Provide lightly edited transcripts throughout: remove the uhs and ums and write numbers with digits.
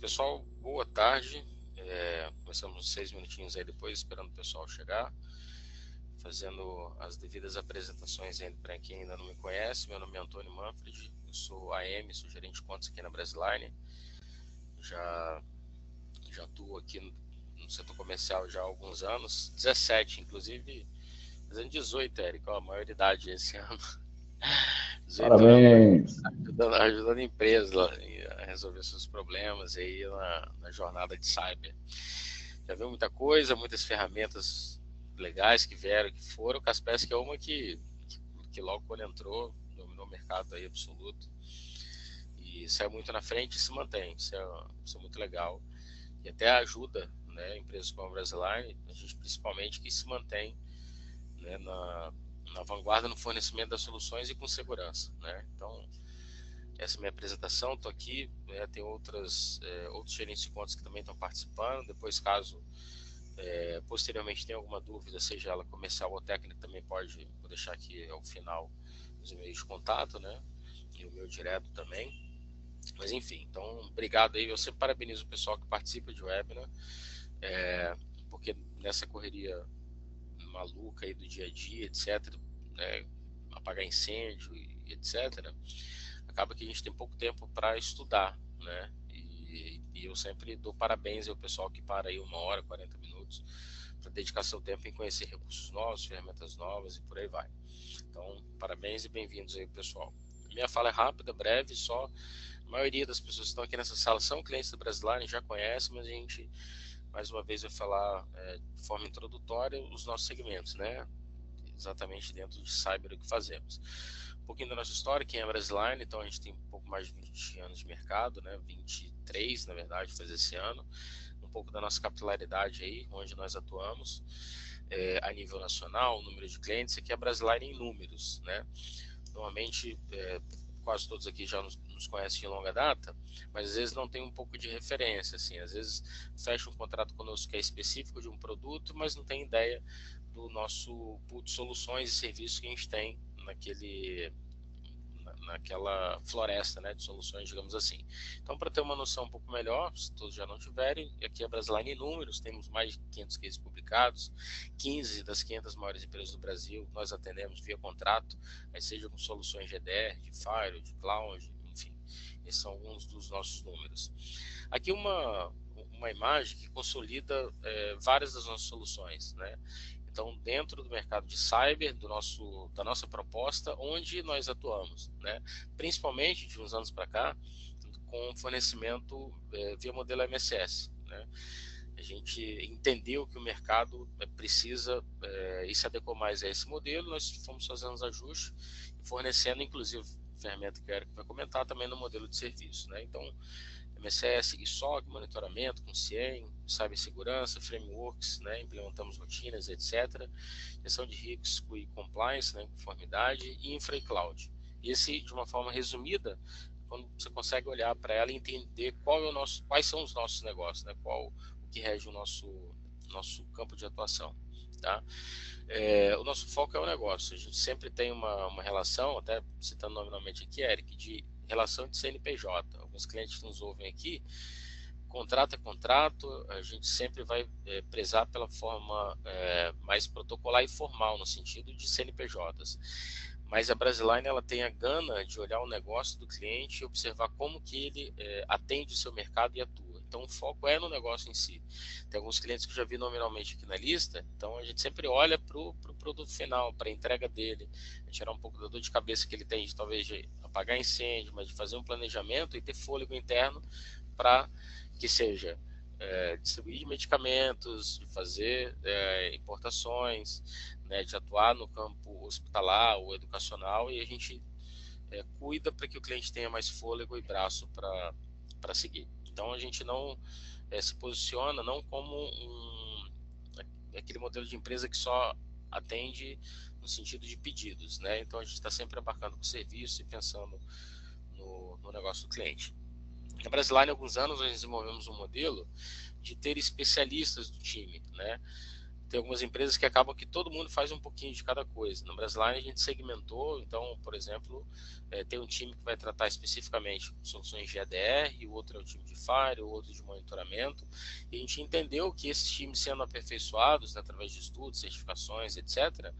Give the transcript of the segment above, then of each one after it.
Pessoal, boa tarde. Começamos 6 minutinhos aí depois, esperando o pessoal chegar, fazendo as devidas apresentações para quem ainda não me conhece. Meu nome é Antônio Manfred, eu sou AM, sou gerente de contas aqui na Brasiline. Já atuo aqui no setor comercial já há alguns anos, 17, inclusive, fazendo 18, Érico, a maioridade esse ano. 18 anos Parabéns. ajudando a empresa a resolver seus problemas aí na jornada de cyber. Já viu muita coisa, muitas ferramentas legais que vieram, que foram. O Kaspersky é uma que logo quando entrou, dominou o mercado aí absoluto. E saiu muito na frente e se mantém. Isso é muito legal. E até ajuda, né, empresas como a Brasiline, a gente principalmente que se mantém, né, na vanguarda no fornecimento das soluções e com segurança, né? Então, essa é a minha apresentação. Estou aqui, né, tem outros gerentes de contas que também estão participando. Depois, caso posteriormente tenha alguma dúvida, seja ela comercial ou técnica, também vou deixar aqui ao final os e-mails de contato, né? E o meu direto também. Mas enfim, então, obrigado aí. Eu sempre parabenizo o pessoal que participa de webinar, porque nessa correria maluca aí do dia a dia, etc., né, apagar incêndio e etc., acaba que a gente tem pouco tempo para estudar, né? E eu sempre dou parabéns ao pessoal que para aí 1 hora, 40 minutos, para dedicar seu tempo em conhecer recursos novos, ferramentas novas e por aí vai. Então, parabéns e bem-vindos aí, pessoal. Minha fala é rápida, breve, só. A maioria das pessoas que estão aqui nessa sala são clientes da Brasiline, já conhecem, mas a gente, mais uma vez, vai falar de forma introdutória os nossos segmentos, né? Exatamente dentro de cyber o que fazemos. Um pouquinho da nossa história, quem é a Brasiline, então a gente tem um pouco mais de 20 anos de mercado, né? 23, na verdade, faz esse ano. Um pouco da nossa capilaridade aí, onde nós atuamos, a nível nacional, o número de clientes, aqui é a Brasiline em números, né? Normalmente, quase todos aqui já nos conhecem de longa data, mas às vezes não tem um pouco de referência, assim, às vezes fecha um contrato conosco que é específico de um produto, mas não tem ideia do nosso pool de soluções e serviços que a gente tem naquela floresta, né, de soluções, digamos assim. Então, para ter uma noção um pouco melhor, se todos já não tiverem, aqui é a Brasiline em números, temos mais de 500 cases publicados, 15 das 500 maiores empresas do Brasil nós atendemos via contrato, seja com soluções GDR, de Firewall, de Cloud, enfim, esses são alguns dos nossos números. Aqui uma imagem que consolida várias das nossas soluções, né? Então, dentro do mercado de cyber, da nossa proposta, onde nós atuamos, né? Principalmente de uns anos para cá, com fornecimento via modelo MSS, né? A gente entendeu que o mercado precisa e se adequou mais a esse modelo, nós fomos fazendo os ajustes e fornecendo, inclusive, ferramenta que o Eric vai comentar, também no modelo de serviço, né? Então, MSS, ISOC, monitoramento com CIEM, cibersegurança, frameworks, né, implementamos rotinas, etc. Gestão de risco e compliance, né, conformidade, e infra e cloud. Esse, de uma forma resumida, quando você consegue olhar para ela e entender quais são os nossos negócios, né, o que rege o nosso campo de atuação. Tá? O nosso foco é o negócio. A gente sempre tem uma relação, até citando nominalmente aqui, Eric, de relação de CNPJ. Alguns clientes que nos ouvem aqui, contrato é contrato, a gente sempre vai prezar pela forma mais protocolar e formal, no sentido de CNPJs. Mas a Brasiline, ela tem a gana de olhar o negócio do cliente e observar como que ele atende o seu mercado e atua. Então, o foco é no negócio em si. Tem alguns clientes que eu já vi nominalmente aqui na lista, então a gente sempre olha para o produto final, para a entrega dele, tirar um pouco da dor de cabeça que ele tem de talvez de apagar incêndio, mas de fazer um planejamento e ter fôlego interno para que seja distribuir medicamentos, de fazer importações, né, de atuar no campo hospitalar ou educacional, e a gente cuida para que o cliente tenha mais fôlego e braço para seguir. Então a gente não se posiciona não como aquele modelo de empresa que só atende no sentido de pedidos, né? Então a gente está sempre abarcando com serviço e pensando no negócio do cliente. Na Brasiline, há alguns anos, nós desenvolvemos um modelo de ter especialistas do time, né? tem algumas empresas que acabam que todo mundo faz um pouquinho de cada coisa. No Brasline a gente segmentou, então, por exemplo, tem um time que vai tratar especificamente soluções de EDR, e o outro é o time de Fire, o outro de monitoramento, e a gente entendeu que esses times sendo aperfeiçoados, né, através de estudos, certificações, etc.,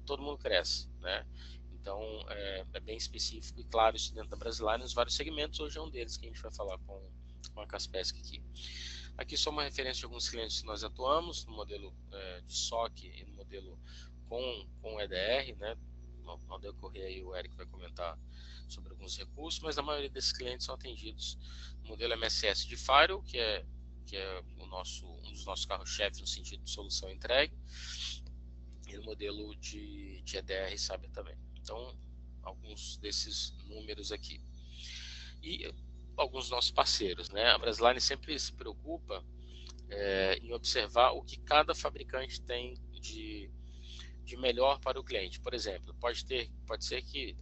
todo mundo cresce, né? Então, é bem específico e claro isso dentro da Brasline, nos vários segmentos, hoje é um deles que a gente vai falar com a Kaspersky aqui. Aqui só uma referência de alguns clientes que nós atuamos, no modelo de SOC e no modelo com EDR, né? Ao decorrer aí o Eric vai comentar sobre alguns recursos, mas a maioria desses clientes são atendidos no modelo MSS de Firewall, que é um dos nossos carros-chefes no sentido de solução entregue, e no modelo de EDR e Cyber também. Então, alguns desses números aqui. E alguns dos nossos parceiros, né? A Brasline sempre se preocupa em observar o que cada fabricante tem de melhor para o cliente. Por exemplo, pode ser que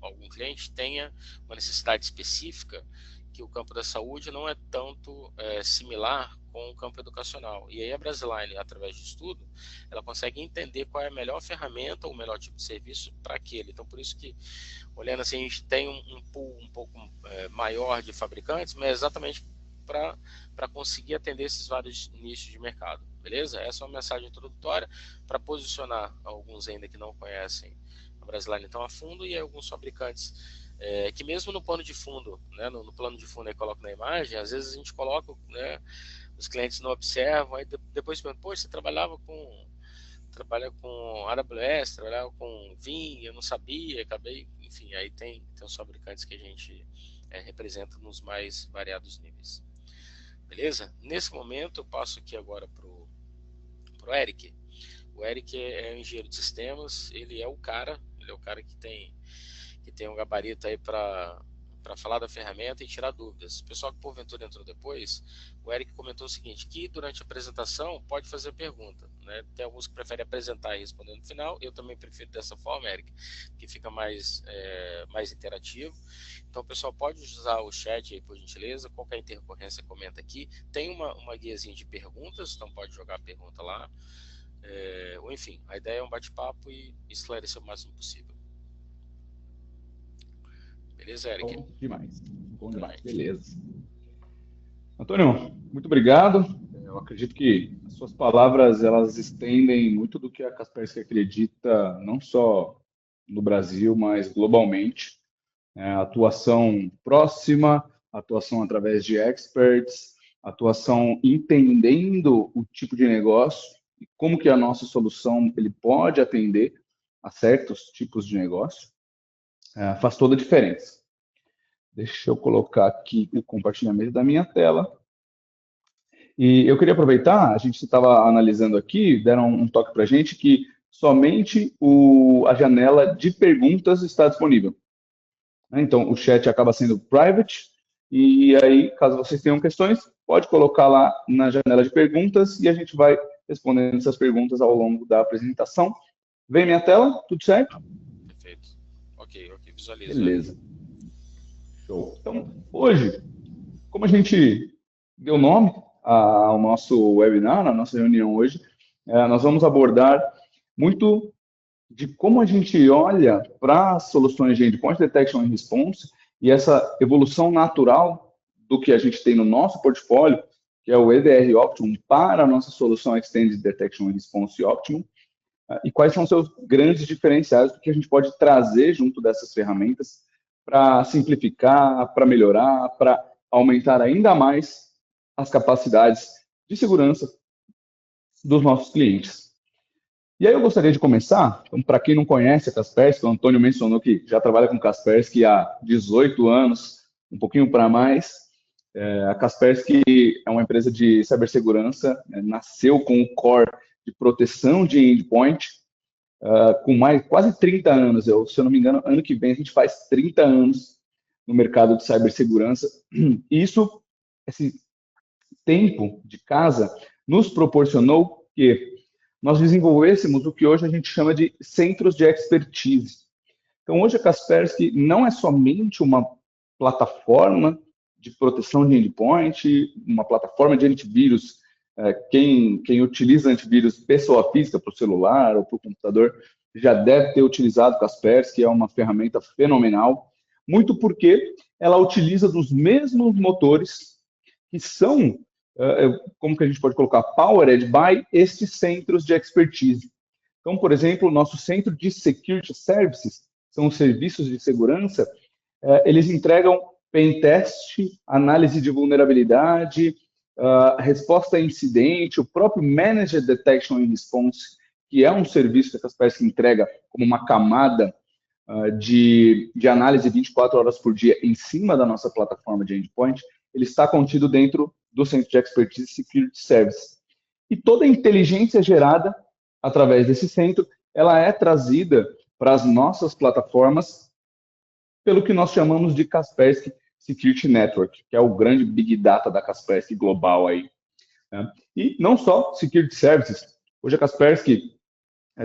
algum cliente tenha uma necessidade específica que o campo da saúde não é tanto similar com o campo educacional. E aí a Brasline, através de estudo, ela consegue entender qual é a melhor ferramenta ou o melhor tipo de serviço para aquele. Então, por isso que, olhando assim, a gente tem um pool um pouco maior de fabricantes, mas exatamente para conseguir atender esses vários nichos de mercado. Beleza? Essa é uma mensagem introdutória para posicionar alguns ainda que não conhecem a Brasline tão a fundo, e alguns fabricantes que mesmo no plano de fundo, né, no plano de fundo aí coloca na imagem, às vezes a gente coloca, né, os clientes não observam, aí depois perguntam, poxa, você trabalha com AWS, trabalhava com Vim, eu não sabia, acabei, enfim, aí tem os fabricantes que a gente representa nos mais variados níveis. Beleza? Nesse momento eu passo aqui agora pro Eric. O Eric é um engenheiro de sistemas, ele é o cara que tem um gabarito aí para falar da ferramenta e tirar dúvidas. O pessoal que porventura entrou depois, o Eric comentou o seguinte, que durante a apresentação pode fazer pergunta, né? Tem alguns que preferem apresentar e responder no final, eu também prefiro dessa forma, Eric, que fica mais interativo. Então o pessoal pode usar o chat aí, por gentileza, qualquer intercorrência comenta aqui. Tem uma guiazinha de perguntas, então pode jogar a pergunta lá. Ou enfim, a ideia é um bate-papo e esclarecer o máximo possível. Beleza, Eric? Bom demais. Bom demais. Beleza. Antônio, muito obrigado. Eu acredito que as suas palavras elas estendem muito do que a Kaspersky acredita, não só no Brasil, mas globalmente. Atuação próxima, atuação através de experts, atuação entendendo o tipo de negócio e como que a nossa solução ele pode atender a certos tipos de negócio. Faz toda a diferença. Deixa eu colocar aqui o compartilhamento da minha tela. E eu queria aproveitar, a gente estava analisando aqui, deram um toque para a gente que somente a janela de perguntas está disponível. Então, o chat acaba sendo private, e aí, caso vocês tenham questões, pode colocar lá na janela de perguntas e a gente vai respondendo essas perguntas ao longo da apresentação. Vem minha tela? Tudo certo? Perfeito. Ok, visualiza. Beleza. Show. Então, hoje, como a gente deu nome ao nosso webinar, à nossa reunião hoje, nós vamos abordar muito de como a gente olha para as soluções de Endpoint Detection and Response e essa evolução natural do que a gente tem no nosso portfólio, que é o EDR Optimum, para a nossa solução Extended Detection and Response Optimum, e quais são os seus grandes diferenciais, que a gente pode trazer junto dessas ferramentas para simplificar, para melhorar, para aumentar ainda mais as capacidades de segurança dos nossos clientes. E aí eu gostaria de começar, então, para quem não conhece a Kaspersky, o Antônio mencionou que já trabalha com Kaspersky há 18 anos, um pouquinho para mais. A Kaspersky é uma empresa de cibersegurança, nasceu com o core de proteção de endpoint, com quase 30 anos. Se eu não me engano, ano que vem a gente faz 30 anos no mercado de cibersegurança. E isso, esse tempo de casa, nos proporcionou que nós desenvolvêssemos o que hoje a gente chama de centros de expertise. Então, hoje a Kaspersky não é somente uma plataforma de proteção de endpoint, uma plataforma de antivírus Quem utiliza antivírus pessoa física para o celular ou para o computador já deve ter utilizado Kaspersky, que é uma ferramenta fenomenal, muito porque ela utiliza dos mesmos motores que são, como que a gente pode colocar, powered by estes centros de expertise. Então, por exemplo, o nosso centro de Security Services, são os serviços de segurança, eles entregam pen test, análise de vulnerabilidade, resposta a incidente, o próprio Managed Detection and Response, que é um serviço que a Kaspersky entrega como uma camada de análise 24 horas por dia em cima da nossa plataforma de endpoint, ele está contido dentro do Centro de Expertise Security Service. E toda a inteligência gerada através desse centro, ela é trazida para as nossas plataformas pelo que nós chamamos de Kaspersky Security Network, que é o grande Big Data da Kaspersky global aí. Né? E não só Security Services. Hoje a Kaspersky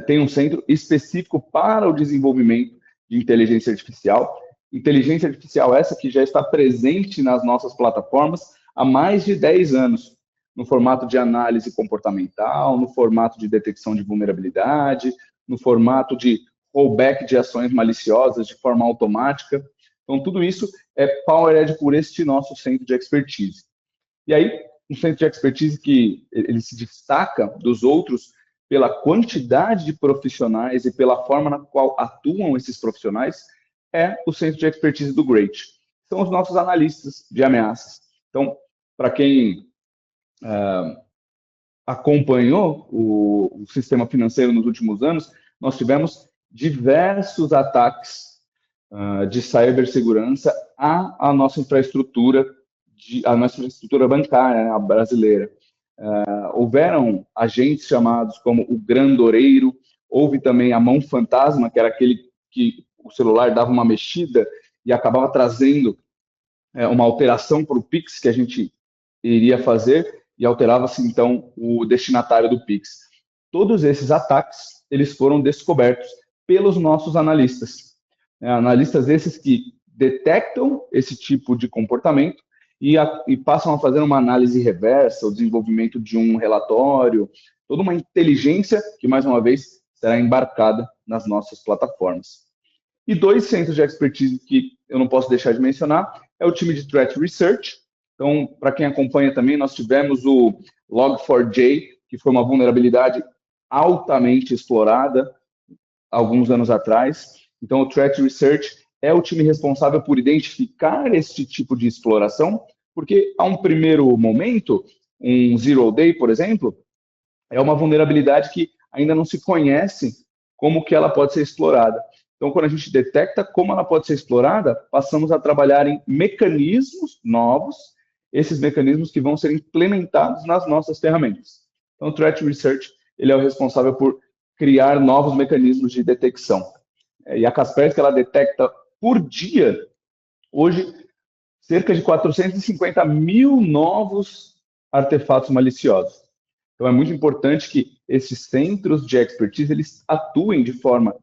tem um centro específico para o desenvolvimento de inteligência artificial. Inteligência artificial essa que já está presente nas nossas plataformas há mais de 10 anos, no formato de análise comportamental, no formato de detecção de vulnerabilidade, no formato de rollback de ações maliciosas de forma automática. Então, tudo isso é powered por este nosso centro de expertise. E aí, um centro de expertise que ele se destaca dos outros pela quantidade de profissionais e pela forma na qual atuam esses profissionais, é o centro de expertise do Great. São os nossos analistas de ameaças. Então, para quem acompanhou o sistema financeiro nos últimos anos, nós tivemos diversos ataques de cibersegurança à nossa infraestrutura, bancária, né, a brasileira. Houveram agentes chamados como o grandoreiro, houve também a mão fantasma, que era aquele que o celular dava uma mexida e acabava trazendo uma alteração para o Pix que a gente iria fazer e alterava-se então o destinatário do Pix. Todos esses ataques, eles foram descobertos pelos nossos analistas. Analistas esses que detectam esse tipo de comportamento e passam a fazer uma análise reversa, o desenvolvimento de um relatório, toda uma inteligência que, mais uma vez, será embarcada nas nossas plataformas. E 2 centros de expertise que eu não posso deixar de mencionar é o time de Threat Research. Então, para quem acompanha também, nós tivemos o Log4j, que foi uma vulnerabilidade altamente explorada alguns anos atrás. Então, o Threat Research é o time responsável por identificar esse tipo de exploração, porque a um primeiro momento, um Zero Day, por exemplo, é uma vulnerabilidade que ainda não se conhece como que ela pode ser explorada. Então, quando a gente detecta como ela pode ser explorada, passamos a trabalhar em mecanismos novos, esses mecanismos que vão ser implementados nas nossas ferramentas. Então, o Threat Research ele é o responsável por criar novos mecanismos de detecção. E a Kaspersky, ela detecta por dia, hoje, cerca de 450 mil novos artefatos maliciosos. Então, é muito importante que esses centros de expertise eles atuem de forma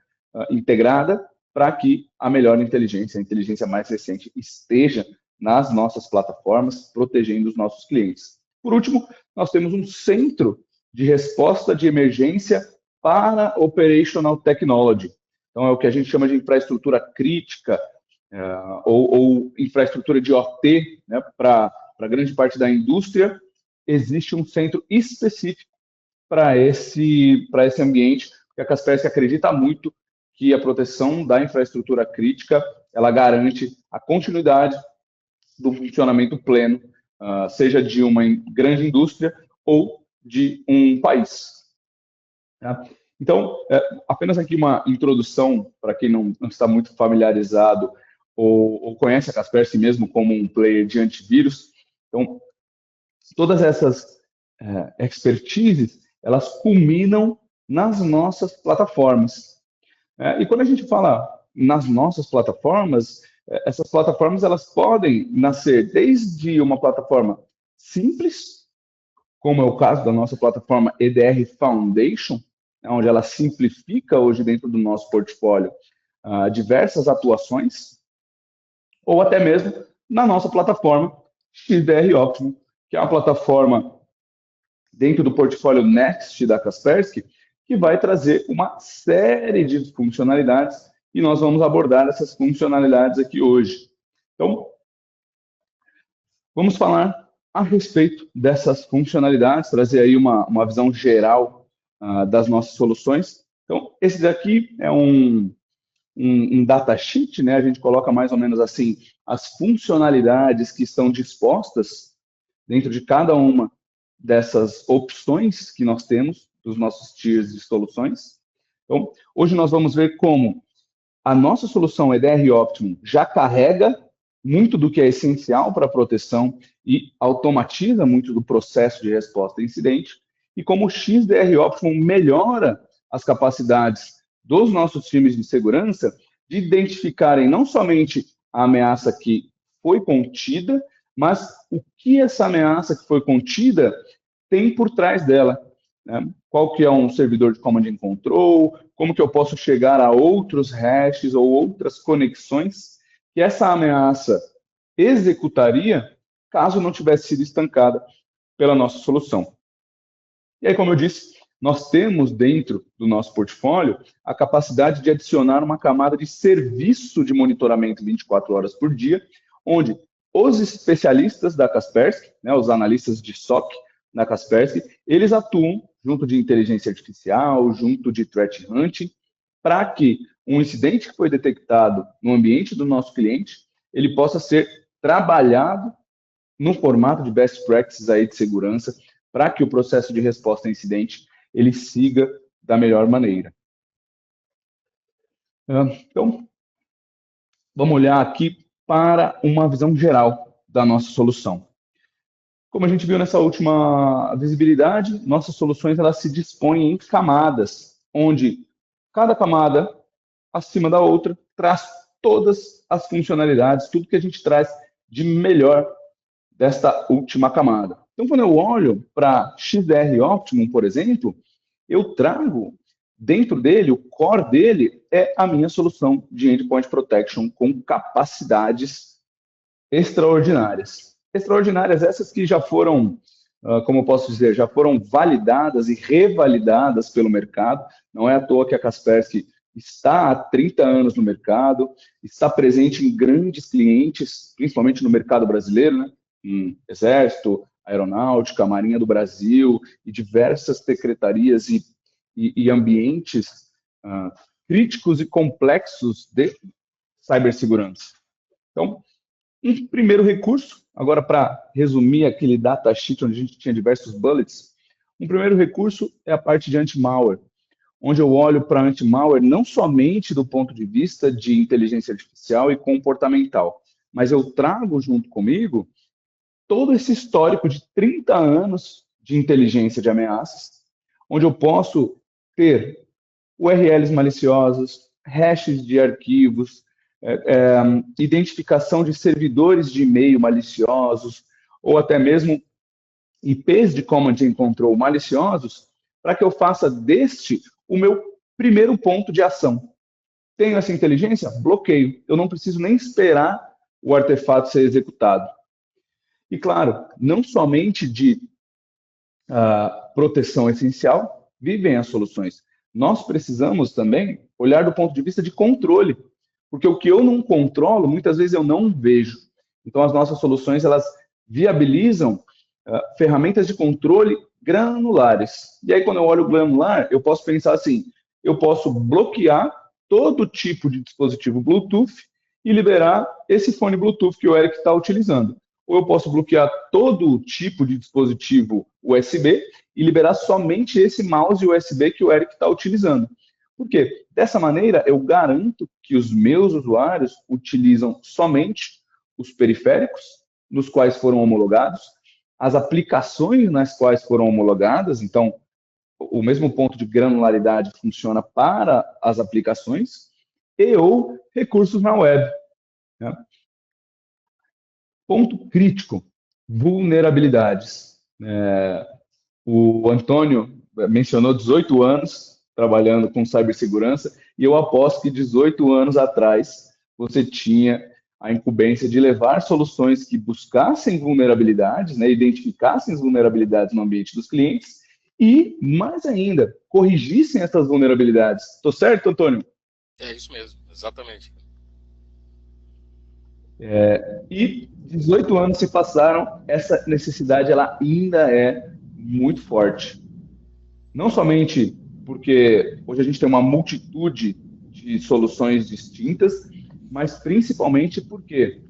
integrada para que a melhor inteligência, a inteligência mais recente, esteja nas nossas plataformas, protegendo os nossos clientes. Por último, nós temos um centro de resposta de emergência para Operational Technology. Então, é o que a gente chama de infraestrutura crítica ou infraestrutura de OT, né, para grande parte da indústria. Existe um centro específico para esse ambiente, porque a Kaspersky acredita muito que a proteção da infraestrutura crítica ela garante a continuidade do funcionamento pleno, seja de uma grande indústria ou de um país. Tá? Então, apenas aqui uma introdução para quem não está muito familiarizado ou conhece a Kaspersky mesmo como um player de antivírus. Então, todas essas expertises, elas culminam nas nossas plataformas. E quando a gente fala nas nossas plataformas, essas plataformas elas podem nascer desde uma plataforma simples, como é o caso da nossa plataforma EDR Foundation, onde ela simplifica hoje dentro do nosso portfólio diversas atuações, ou até mesmo na nossa plataforma XDR Optimum, que é uma plataforma dentro do portfólio Next da Kaspersky, que vai trazer uma série de funcionalidades e nós vamos abordar essas funcionalidades aqui hoje. Então, vamos falar a respeito dessas funcionalidades, trazer aí uma visão geral das nossas soluções. Então, esse daqui é um datasheet, né? A gente coloca mais ou menos assim as funcionalidades que estão dispostas dentro de cada uma dessas opções que nós temos dos nossos tiers de soluções. Então, hoje nós vamos ver como a nossa solução EDR Optimum já carrega muito do que é essencial para a proteção e automatiza muito do processo de resposta a incidente, e como o XDR Optimum melhora as capacidades dos nossos times de segurança de identificarem não somente a ameaça que foi contida, mas o que essa ameaça que foi contida tem por trás dela. Né? Qual que é um servidor de command and control, como que eu posso chegar a outros hashes ou outras conexões que essa ameaça executaria caso não tivesse sido estancada pela nossa solução. E aí, como eu disse, nós temos dentro do nosso portfólio a capacidade de adicionar uma camada de serviço de monitoramento 24 horas por dia, onde os especialistas da Kaspersky, né, os analistas de SOC da Kaspersky, eles atuam junto de inteligência artificial, junto de threat hunting, para que um incidente que foi detectado no ambiente do nosso cliente, ele possa ser trabalhado no formato de best practices aí de segurança, para que o processo de resposta a incidente ele siga da melhor maneira. Então, vamos olhar aqui para uma visão geral da nossa solução. Como a gente viu nessa última visibilidade, nossas soluções elas se dispõem em camadas, onde cada camada, acima da outra, traz todas as funcionalidades, tudo que a gente traz de melhor desta última camada. Então, quando eu olho para XDR Optimum, por exemplo, eu trago dentro dele, o core dele é a minha solução de Endpoint Protection com capacidades extraordinárias. Extraordinárias essas que já foram, como eu posso dizer, já foram validadas e revalidadas pelo mercado. Não é à toa que a Kaspersky está há 30 anos no mercado, está presente em grandes clientes, principalmente no mercado brasileiro, né? Em Exército, Aeronáutica, Marinha do Brasil e diversas secretarias e ambientes críticos e complexos de cibersegurança. Então, um primeiro recurso, agora para resumir aquele datasheet onde a gente tinha diversos bullets, um primeiro recurso é a parte de anti-malware, onde eu olho para anti-malware não somente do ponto de vista de inteligência artificial e comportamental, mas eu trago junto comigo todo esse histórico de 30 anos de inteligência de ameaças, onde eu posso ter URLs maliciosas, hashes de arquivos, identificação de servidores de e-mail maliciosos, ou até mesmo IPs de command and control maliciosos, para que eu faça deste o meu primeiro ponto de ação. Tenho essa inteligência? Bloqueio. Eu não preciso nem esperar o artefato ser executado. E, claro, não somente de proteção essencial vivem as soluções. Nós precisamos também olhar do ponto de vista de controle, porque o que eu não controlo, muitas vezes eu não vejo. Então, as nossas soluções, elas viabilizam ferramentas de controle granulares. E aí, quando eu olho o granular, eu posso pensar assim, eu posso bloquear todo tipo de dispositivo Bluetooth e liberar esse fone Bluetooth que o Eric está utilizando. Ou eu posso bloquear todo tipo de dispositivo USB e liberar somente esse mouse USB que o Eric está utilizando. Por quê? Dessa maneira, eu garanto que os meus usuários utilizam somente os periféricos nos quais foram homologados, as aplicações nas quais foram homologadas, então, o mesmo ponto de granularidade funciona para as aplicações, e ou recursos na web. Né? Ponto crítico, vulnerabilidades. O Antônio mencionou 18 anos trabalhando com cibersegurança, e eu aposto que 18 anos atrás você tinha a incumbência de levar soluções que buscassem vulnerabilidades, né, identificassem as vulnerabilidades no ambiente dos clientes e, mais ainda, corrigissem essas vulnerabilidades. Estou certo, Antônio? É isso mesmo, exatamente. E 18 anos se passaram, essa necessidade ela ainda é muito forte. Não somente porque hoje a gente tem uma multitude de soluções distintas, mas principalmente porque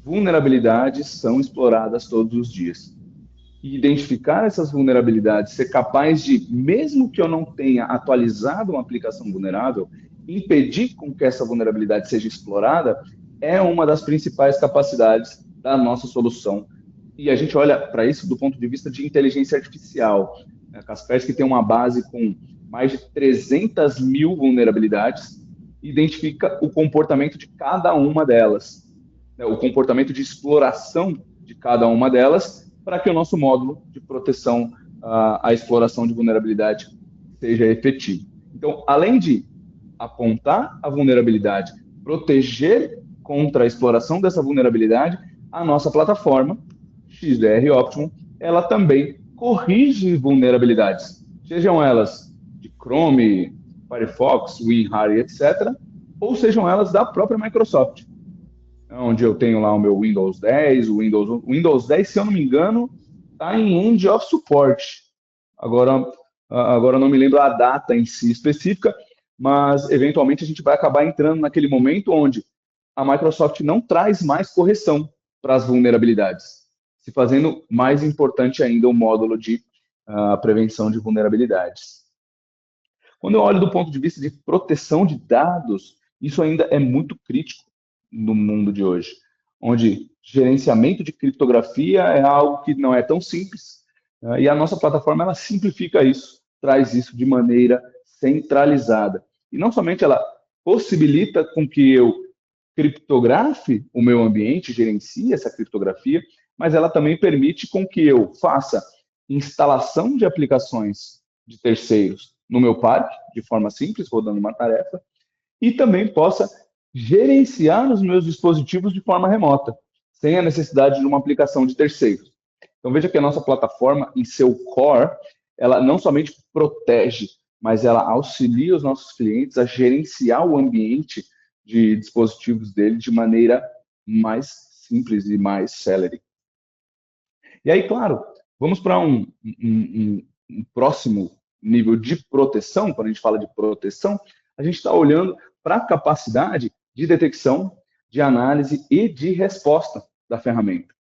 vulnerabilidades são exploradas todos os dias. E identificar essas vulnerabilidades, ser capaz de, mesmo que eu não tenha atualizado uma aplicação vulnerável, impedir com que essa vulnerabilidade seja explorada, é uma das principais capacidades da nossa solução. E a gente olha para isso do ponto de vista de inteligência artificial. A Kaspersky tem uma base com mais de 300 mil vulnerabilidades, identifica o comportamento de cada uma delas, né, o comportamento de exploração de cada uma delas, para que o nosso módulo de proteção à exploração de vulnerabilidade seja efetivo. Então, além de apontar a vulnerabilidade, proteger contra a exploração dessa vulnerabilidade, a nossa plataforma, XDR Optimum, ela também corrige vulnerabilidades, sejam elas de Chrome, Firefox, WinRAR, etc., ou sejam elas da própria Microsoft, onde eu tenho lá o meu Windows 10, o Windows 10, se eu não me engano, está em End of Support. Agora eu não me lembro a data em si específica, mas eventualmente a gente vai acabar entrando naquele momento onde a Microsoft não traz mais correção para as vulnerabilidades, se fazendo mais importante ainda o módulo de prevenção de vulnerabilidades. Quando eu olho do ponto de vista de proteção de dados, isso ainda é muito crítico no mundo de hoje, onde gerenciamento de criptografia é algo que não é tão simples, e a nossa plataforma ela simplifica isso, traz isso de maneira centralizada. E não somente ela possibilita com que eu criptografe o meu ambiente, gerencie essa criptografia, mas ela também permite com que eu faça instalação de aplicações de terceiros no meu parque, de forma simples, rodando uma tarefa, e também possa gerenciar os meus dispositivos de forma remota, sem a necessidade de uma aplicação de terceiros. Então veja que a nossa plataforma, em seu core, ela não somente protege, mas ela auxilia os nossos clientes a gerenciar o ambiente de dispositivos dele de maneira mais simples e mais célere. E aí, claro, vamos para um próximo nível de proteção. Quando a gente fala de proteção, a gente está olhando para a capacidade de detecção, de análise e de resposta da ferramenta,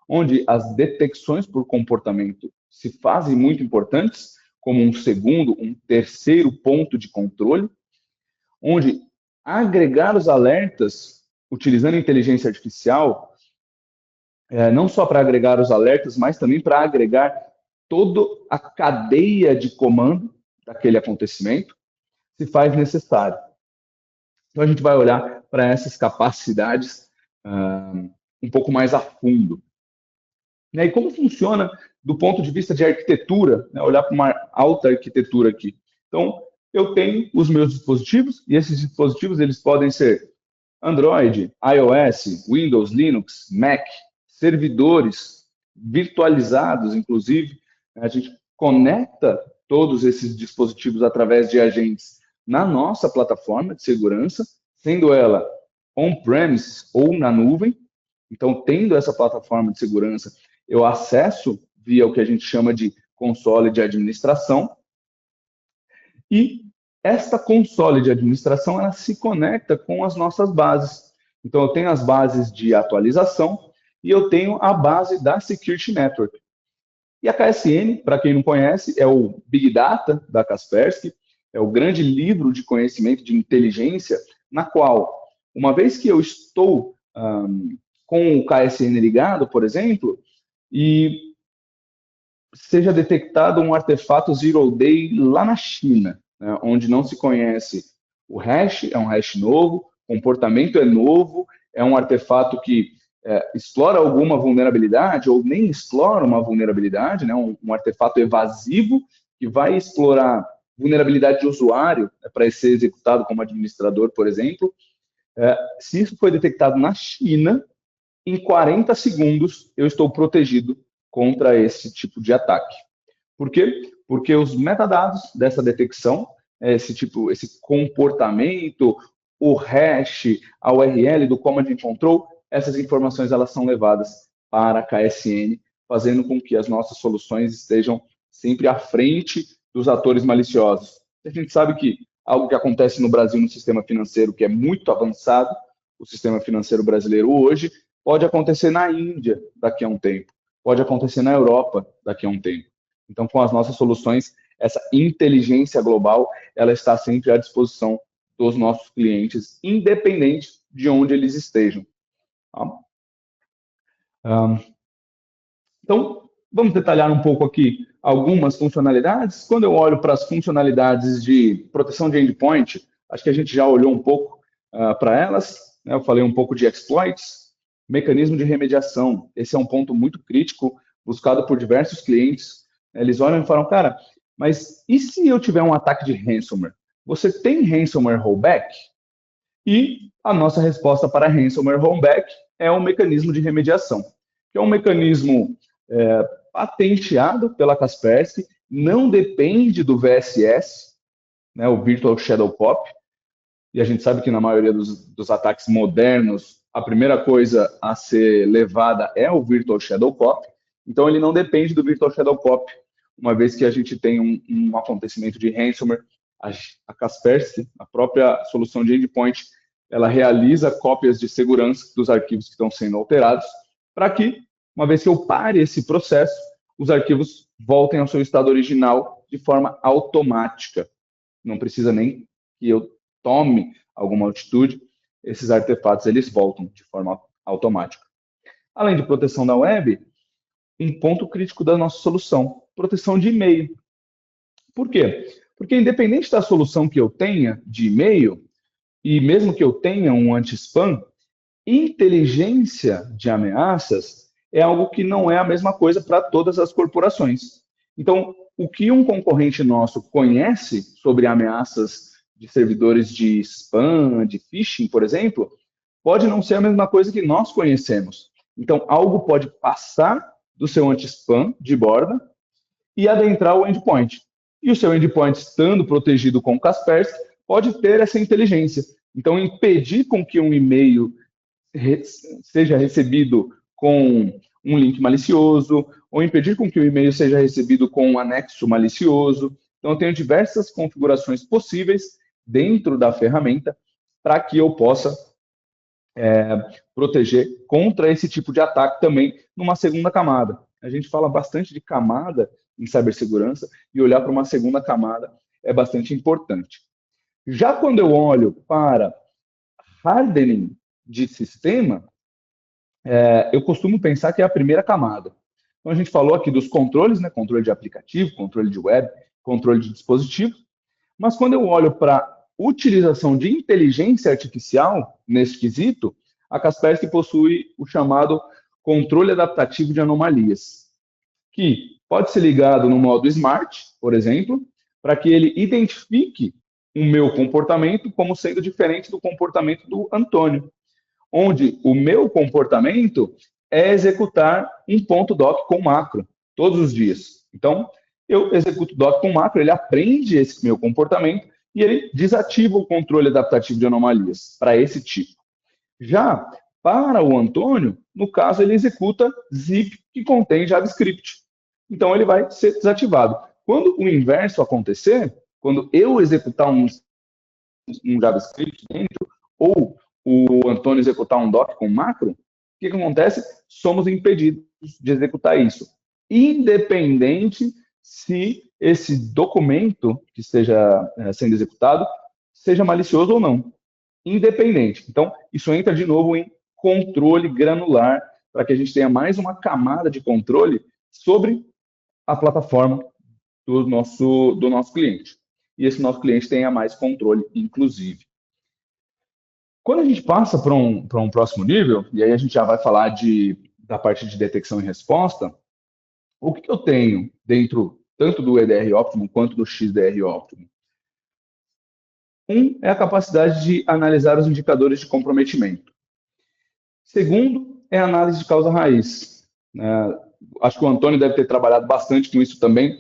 onde as detecções por comportamento se fazem muito importantes, como um segundo, um terceiro ponto de controle, onde agregar os alertas utilizando inteligência artificial, não só para agregar os alertas, mas também para agregar toda a cadeia de comando daquele acontecimento, se faz necessário. Então, a gente vai olhar para essas capacidades um pouco mais a fundo. E aí, como funciona do ponto de vista de arquitetura, né? Olhar para uma alta arquitetura aqui. Então, eu tenho os meus dispositivos, e esses dispositivos eles podem ser Android, iOS, Windows, Linux, Mac, servidores virtualizados, inclusive. A gente conecta todos esses dispositivos através de agentes na nossa plataforma de segurança, sendo ela on-premise ou na nuvem. Então, tendo essa plataforma de segurança, eu acesso via o que a gente chama de console de administração. E esta console de administração, ela se conecta com as nossas bases. Então, eu tenho as bases de atualização e eu tenho a base da Security Network. E a KSN, para quem não conhece, é o Big Data da Kaspersky, é o grande livro de conhecimento de inteligência, na qual, uma vez que eu estou com o KSN ligado, por exemplo, e seja detectado um artefato Zero Day lá na China, né, onde não se conhece o hash, é um hash novo, o comportamento é novo, é um artefato que explora alguma vulnerabilidade ou nem explora uma vulnerabilidade, né, um artefato evasivo que vai explorar vulnerabilidade de usuário para ser executado como administrador, por exemplo. Se isso foi detectado na China, em 40 segundos eu estou protegido contra esse tipo de ataque. Por quê? Porque os metadados dessa detecção, esse comportamento, o hash, a URL do command and control, essas informações elas são levadas para a KSN, fazendo com que as nossas soluções estejam sempre à frente dos atores maliciosos. A gente sabe que algo que acontece no Brasil no sistema financeiro, que é muito avançado, o sistema financeiro brasileiro hoje, pode acontecer na Índia daqui a um tempo, pode acontecer na Europa daqui a um tempo. Então, com as nossas soluções, essa inteligência global, ela está sempre à disposição dos nossos clientes, independente de onde eles estejam. Então, vamos detalhar um pouco aqui algumas funcionalidades. Quando eu olho para as funcionalidades de proteção de endpoint, acho que a gente já olhou um pouco para elas, né? Eu falei um pouco de exploits, mecanismo de remediação. Esse é um ponto muito crítico, buscado por diversos clientes. Eles olham e falam, cara, mas e se eu tiver um ataque de ransomware? Você tem ransomware rollback? E a nossa resposta para ransomware rollback é um mecanismo de remediação, que é um mecanismo patenteado pela Kaspersky, não depende do VSS, né, o Virtual Shadow Copy, e a gente sabe que na maioria dos ataques modernos, a primeira coisa a ser levada é o Virtual Shadow Copy, então ele não depende do Virtual Shadow Copy, uma vez que a gente tem um acontecimento de ransomware, a Kaspersky, a própria solução de endpoint, ela realiza cópias de segurança dos arquivos que estão sendo alterados, para que, uma vez que eu pare esse processo, os arquivos voltem ao seu estado original de forma automática. Não precisa nem que eu tome alguma atitude, esses artefatos eles voltam de forma automática. Além de proteção da web, um ponto crítico da nossa solução, proteção de e-mail. Por quê? Porque independente da solução que eu tenha de e-mail, e mesmo que eu tenha um anti-spam, inteligência de ameaças é algo que não é a mesma coisa para todas as corporações. Então, o que um concorrente nosso conhece sobre ameaças de servidores de spam, de phishing, por exemplo, pode não ser a mesma coisa que nós conhecemos. Então, algo pode passar do seu anti-spam de borda e adentrar o endpoint. E o seu endpoint, estando protegido com o Kaspersky, pode ter essa inteligência. Então, impedir com que um e-mail seja recebido com um link malicioso, ou impedir com que o e-mail seja recebido com um anexo malicioso. Então, eu tenho diversas configurações possíveis dentro da ferramenta para que eu possa proteger contra esse tipo de ataque também numa segunda camada. A gente fala bastante de camada em cibersegurança e olhar para uma segunda camada é bastante importante. Já quando eu olho para hardening de sistema, eu costumo pensar que é a primeira camada. Então, a gente falou aqui dos controles, né? Controle de aplicativo, controle de web, controle de dispositivo. Mas quando eu olho para utilização de inteligência artificial nesse quesito, a Kaspersky possui o chamado controle adaptativo de anomalias, que pode ser ligado no modo Smart, por exemplo, para que ele identifique o meu comportamento como sendo diferente do comportamento do Antônio, onde o meu comportamento é executar um ponto doc com macro todos os dias. Então, eu executo doc com macro, ele aprende esse meu comportamento e ele desativa o controle adaptativo de anomalias para esse tipo. Já para o Antônio, no caso, ele executa zip que contém JavaScript. Então, ele vai ser desativado. Quando o inverso acontecer, quando eu executar um JavaScript dentro, ou o Antônio executar um doc com macro, o que acontece? Somos impedidos de executar isso, independente se esse documento que esteja sendo executado seja malicioso ou não. Independente. Então, isso entra de novo em controle granular, para que a gente tenha mais uma camada de controle sobre a plataforma do nosso cliente. E esse nosso cliente tenha mais controle, inclusive. Quando a gente passa para um próximo nível, e aí a gente já vai falar da parte de detecção e resposta, o que eu tenho dentro tanto do EDR Optimum quanto do XDR Optimum? Um é a capacidade de analisar os indicadores de comprometimento. Segundo é a análise de causa raiz. Acho que o Antônio deve ter trabalhado bastante com isso também,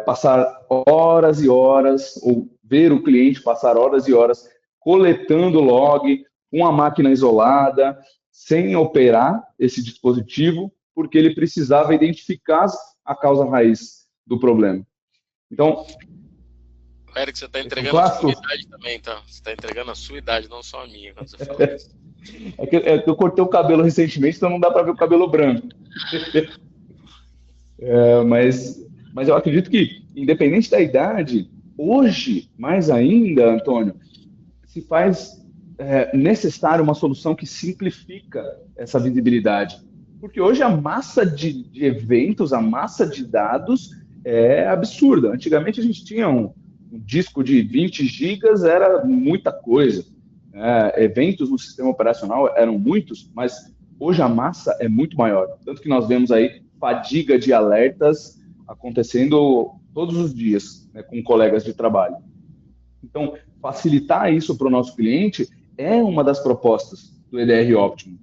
passar horas e horas, ou ver o cliente passar horas e horas coletando log com a máquina isolada, sem operar esse dispositivo, porque ele precisava identificar a causa raiz do problema. Então, Eric, você está entregando a sua idade também, tá? Você está entregando a sua idade, não só a minha, quando você fala isso. É que eu cortei o cabelo recentemente, então não dá para ver o cabelo branco. Mas eu acredito que, independente da idade, hoje, mais ainda, Antônio, se faz necessário uma solução que simplifica essa visibilidade. Porque hoje a massa de eventos, a massa de dados é absurda. Antigamente a gente tinha um disco de 20 gigas, era muita coisa. Eventos no sistema operacional eram muitos, mas hoje a massa é muito maior. Tanto que nós vemos aí fadiga de alertas acontecendo todos os dias, né, com colegas de trabalho. Então, facilitar isso para o nosso cliente é uma das propostas do EDR Optimum.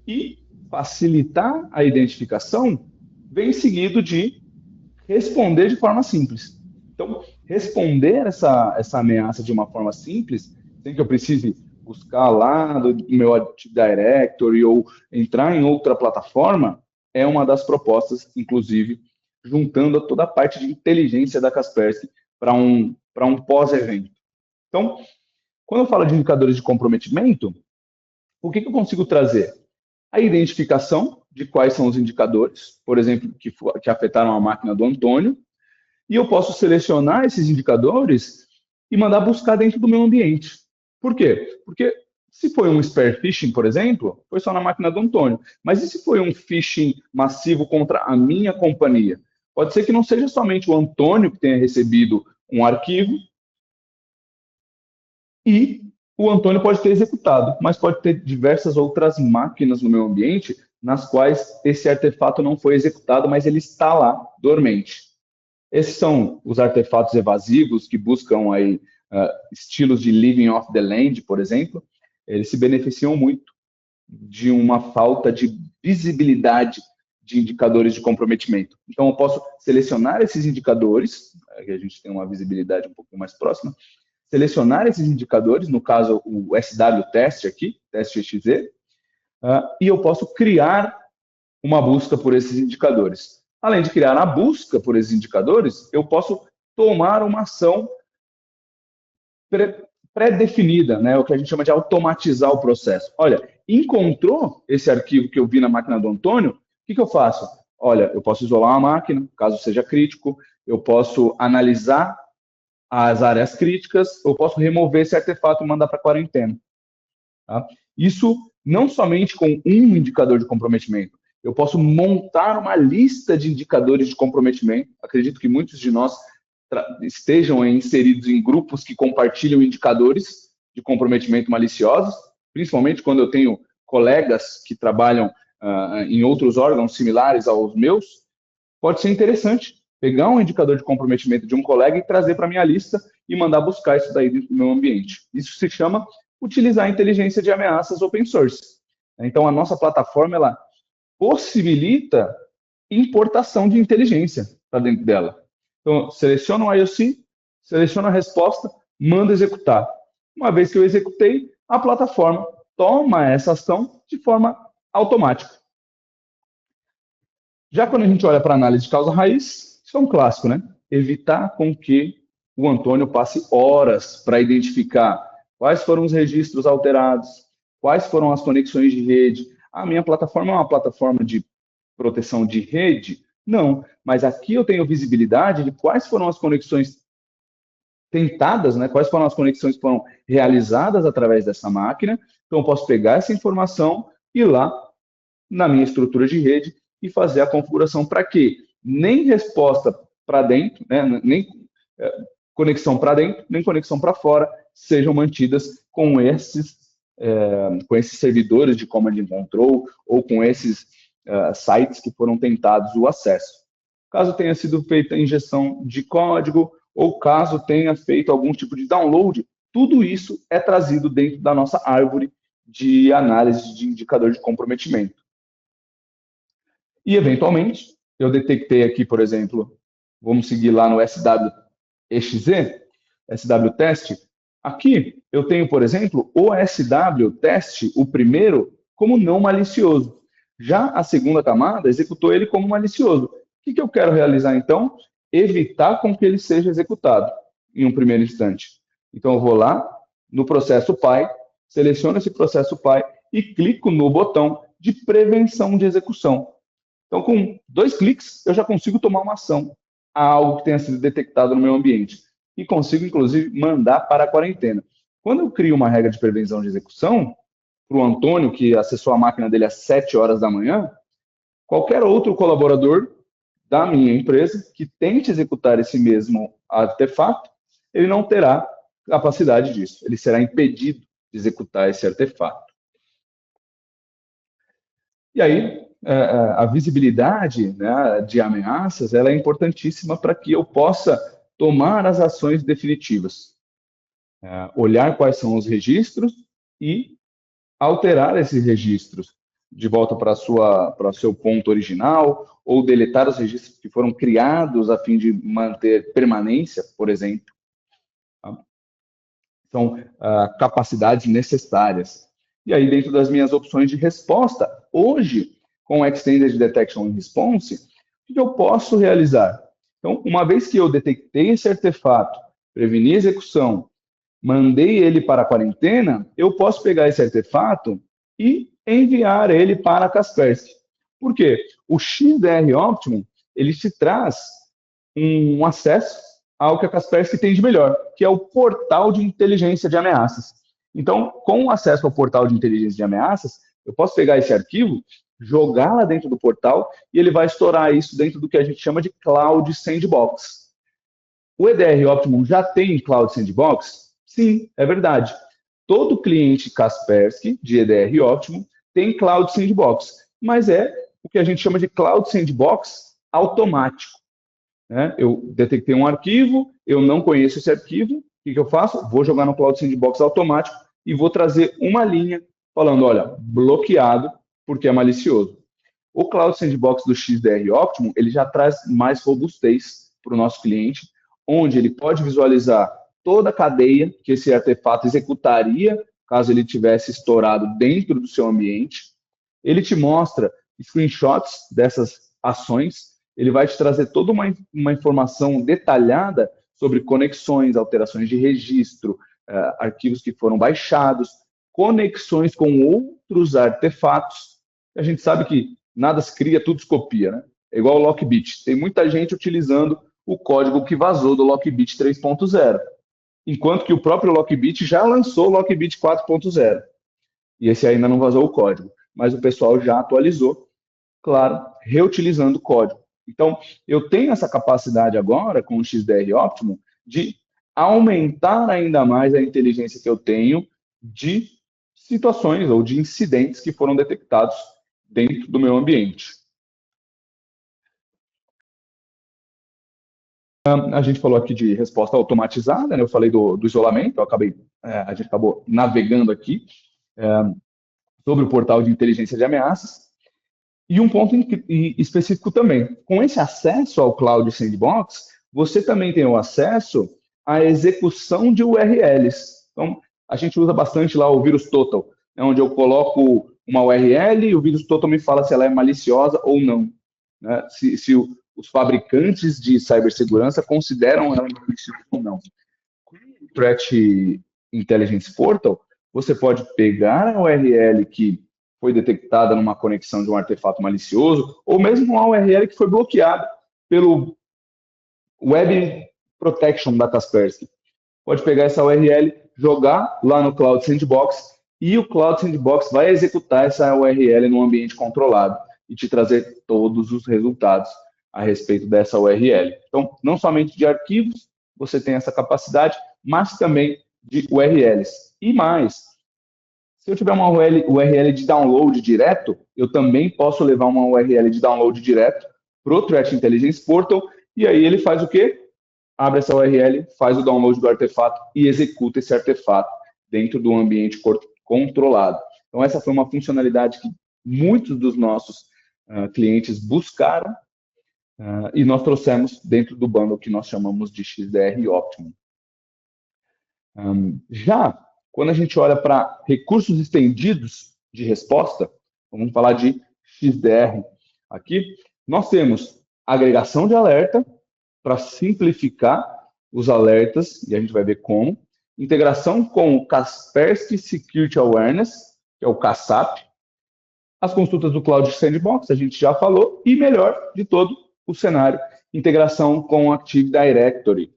E facilitar a identificação vem seguido de responder de forma simples. Então, responder essa ameaça de uma forma simples, sem que eu precise buscar lá do meu Active Directory ou entrar em outra plataforma, é uma das propostas, inclusive, juntando toda a parte de inteligência da Kaspersky para um pós-evento. Então, quando eu falo de indicadores de comprometimento, o que eu consigo trazer? A identificação de quais são os indicadores, por exemplo, que afetaram a máquina do Antônio, e eu posso selecionar esses indicadores e mandar buscar dentro do meu ambiente. Por quê? Porque se foi um spear phishing, por exemplo, foi só na máquina do Antônio. Mas e se foi um phishing massivo contra a minha companhia? Pode ser que não seja somente o Antônio que tenha recebido um arquivo e o Antônio pode ter executado, mas pode ter diversas outras máquinas no meu ambiente nas quais esse artefato não foi executado, mas ele está lá, dormente. Esses são os artefatos evasivos que buscam aí, estilos de living off the land, por exemplo. Eles se beneficiam muito de uma falta de visibilidade de indicadores de comprometimento. Então, eu posso selecionar esses indicadores, que a gente tem uma visibilidade um pouco mais próxima, selecionar esses indicadores, no caso o SW teste aqui, teste XZ, e eu posso criar uma busca por esses indicadores. Além de criar a busca por esses indicadores, eu posso tomar uma ação pré-definida, né, o que a gente chama de automatizar o processo. Olha, encontrou esse arquivo que eu vi na máquina do Antônio, o que eu faço? Olha, eu posso isolar uma máquina, caso seja crítico, eu posso analisar as áreas críticas, eu posso remover esse artefato e mandar para a quarentena. Tá? Isso não somente com um indicador de comprometimento. Eu posso montar uma lista de indicadores de comprometimento. Acredito que muitos de nós estejam inseridos em grupos que compartilham indicadores de comprometimento maliciosos, principalmente quando eu tenho colegas que trabalham em outros órgãos similares aos meus. Pode ser interessante pegar um indicador de comprometimento de um colega e trazer para a minha lista e mandar buscar isso daí dentro do meu ambiente. Isso se chama utilizar a inteligência de ameaças open source. Então, a nossa plataforma, ela possibilita importação de inteligência para dentro dela. Então, seleciona o IOC, seleciona a resposta, manda executar. Uma vez que eu executei, a plataforma toma essa ação de forma automática. Já quando a gente olha para a análise de causa raiz, isso é um clássico, né? Evitar com que o Antônio passe horas para identificar quais foram os registros alterados, quais foram as conexões de rede. A minha plataforma é uma plataforma de proteção de rede? Não, mas aqui eu tenho visibilidade de quais foram as conexões tentadas, né? Quais foram as conexões que foram realizadas através dessa máquina. Então, eu posso pegar essa informação e ir lá na minha estrutura de rede e fazer a configuração para que nem resposta para dentro, né? Nem conexão para dentro, nem conexão para fora sejam mantidas com esses servidores de command and control ou com esses sites que foram tentados o acesso. Caso tenha sido feita a injeção de código ou caso tenha feito algum tipo de download, tudo isso é trazido dentro da nossa árvore de análise de indicador de comprometimento. E, eventualmente, eu detectei aqui, por exemplo, vamos seguir lá no SWEXZ, SW Test. Aqui eu tenho, por exemplo, o SW Test, o primeiro, como não malicioso. Já a segunda camada executou ele como malicioso. O que eu quero realizar, então? Evitar com que ele seja executado em um primeiro instante. Então, eu vou lá no processo PI, seleciono esse processo PI e clico no botão de prevenção de execução. Então, com 2 cliques, eu já consigo tomar uma ação a algo que tenha sido detectado no meu ambiente. E consigo, inclusive, mandar para a quarentena. Quando eu crio uma regra de prevenção de execução, para o Antônio, que acessou a máquina dele às 7 horas da manhã, qualquer outro colaborador da minha empresa que tente executar esse mesmo artefato, ele não terá capacidade disso. Ele será impedido de executar esse artefato. E aí, a visibilidade, né, de ameaças, ela é importantíssima para que eu possa tomar as ações definitivas. Olhar quais são os registros e alterar esses registros de volta para o seu ponto original, ou deletar os registros que foram criados a fim de manter permanência, por exemplo. São capacidades necessárias. E aí, dentro das minhas opções de resposta, hoje, com o Extended Detection and Response, o que eu posso realizar? Então, uma vez que eu detectei esse artefato, preveni a execução, mandei ele para a quarentena, eu posso pegar esse artefato e enviar ele para a Kaspersky. Por quê? O XDR Optimum, ele te traz um acesso ao que a Kaspersky tem de melhor, que é o portal de inteligência de ameaças. Então, com o acesso ao portal de inteligência de ameaças, eu posso pegar esse arquivo, jogar lá dentro do portal e ele vai estourar isso dentro do que a gente chama de Cloud Sandbox. O EDR Optimum já tem Cloud Sandbox? Sim, é verdade. Todo cliente Kaspersky de EDR Optimum tem Cloud Sandbox, mas é o que a gente chama de Cloud Sandbox automático. Eu detectei um arquivo, eu não conheço esse arquivo, o que eu faço? Vou jogar no Cloud Sandbox automático e vou trazer uma linha falando, olha, bloqueado porque é malicioso. O Cloud Sandbox do XDR Optimum, ele já traz mais robustez para o nosso cliente, onde ele pode visualizar toda a cadeia que esse artefato executaria caso ele tivesse estourado dentro do seu ambiente. Ele te mostra screenshots dessas ações, ele vai te trazer toda uma informação detalhada sobre conexões, alterações de registro, arquivos que foram baixados, conexões com outros artefatos. A gente sabe que nada se cria, tudo se copia, né? É igual o Lockbit. Tem muita gente utilizando o código que vazou do Lockbit 3.0, enquanto que o próprio Lockbit já lançou o Lockbit 4.0. E esse ainda não vazou o código, mas o pessoal já atualizou, claro, reutilizando o código. Então, eu tenho essa capacidade agora, com o XDR Optimum, de aumentar ainda mais a inteligência que eu tenho de situações ou de incidentes que foram detectados dentro do meu ambiente. A gente falou aqui de resposta automatizada, né? Eu falei do isolamento, a gente acabou navegando aqui sobre o portal de inteligência de ameaças. E um ponto específico também, com esse acesso ao Cloud Sandbox, você também tem o acesso à execução de URLs. Então, a gente usa bastante lá o Vírus Total, né, onde eu coloco uma URL e o Vírus Total me fala se ela é maliciosa ou não, né, se os fabricantes de cibersegurança consideram ela maliciosa ou não. Com o Threat Intelligence Portal, você pode pegar a URL que foi detectada numa conexão de um artefato malicioso, ou mesmo uma URL que foi bloqueada pelo Web Protection da Kaspersky. Pode pegar essa URL, jogar lá no Cloud Sandbox, e o Cloud Sandbox vai executar essa URL no ambiente controlado e te trazer todos os resultados a respeito dessa URL. Então, não somente de arquivos, você tem essa capacidade, mas também de URLs. E mais, se eu tiver uma URL de download direto, eu também posso levar uma URL de download direto para o Threat Intelligence Portal, e aí ele faz o quê? abre essa URL, faz o download do artefato e executa esse artefato dentro do ambiente controlado. Então, essa foi uma funcionalidade que muitos dos nossos clientes buscaram e nós trouxemos dentro do bundle que nós chamamos de XDR Optimum. Já quando a gente olha para recursos estendidos de resposta, vamos falar de XDR aqui, nós temos agregação de alerta para simplificar os alertas, e a gente vai ver como, integração com o Kaspersky Security Awareness, que é o KASAP, as consultas do Cloud Sandbox, a gente já falou, e melhor de todo o cenário, integração com o Active Directory.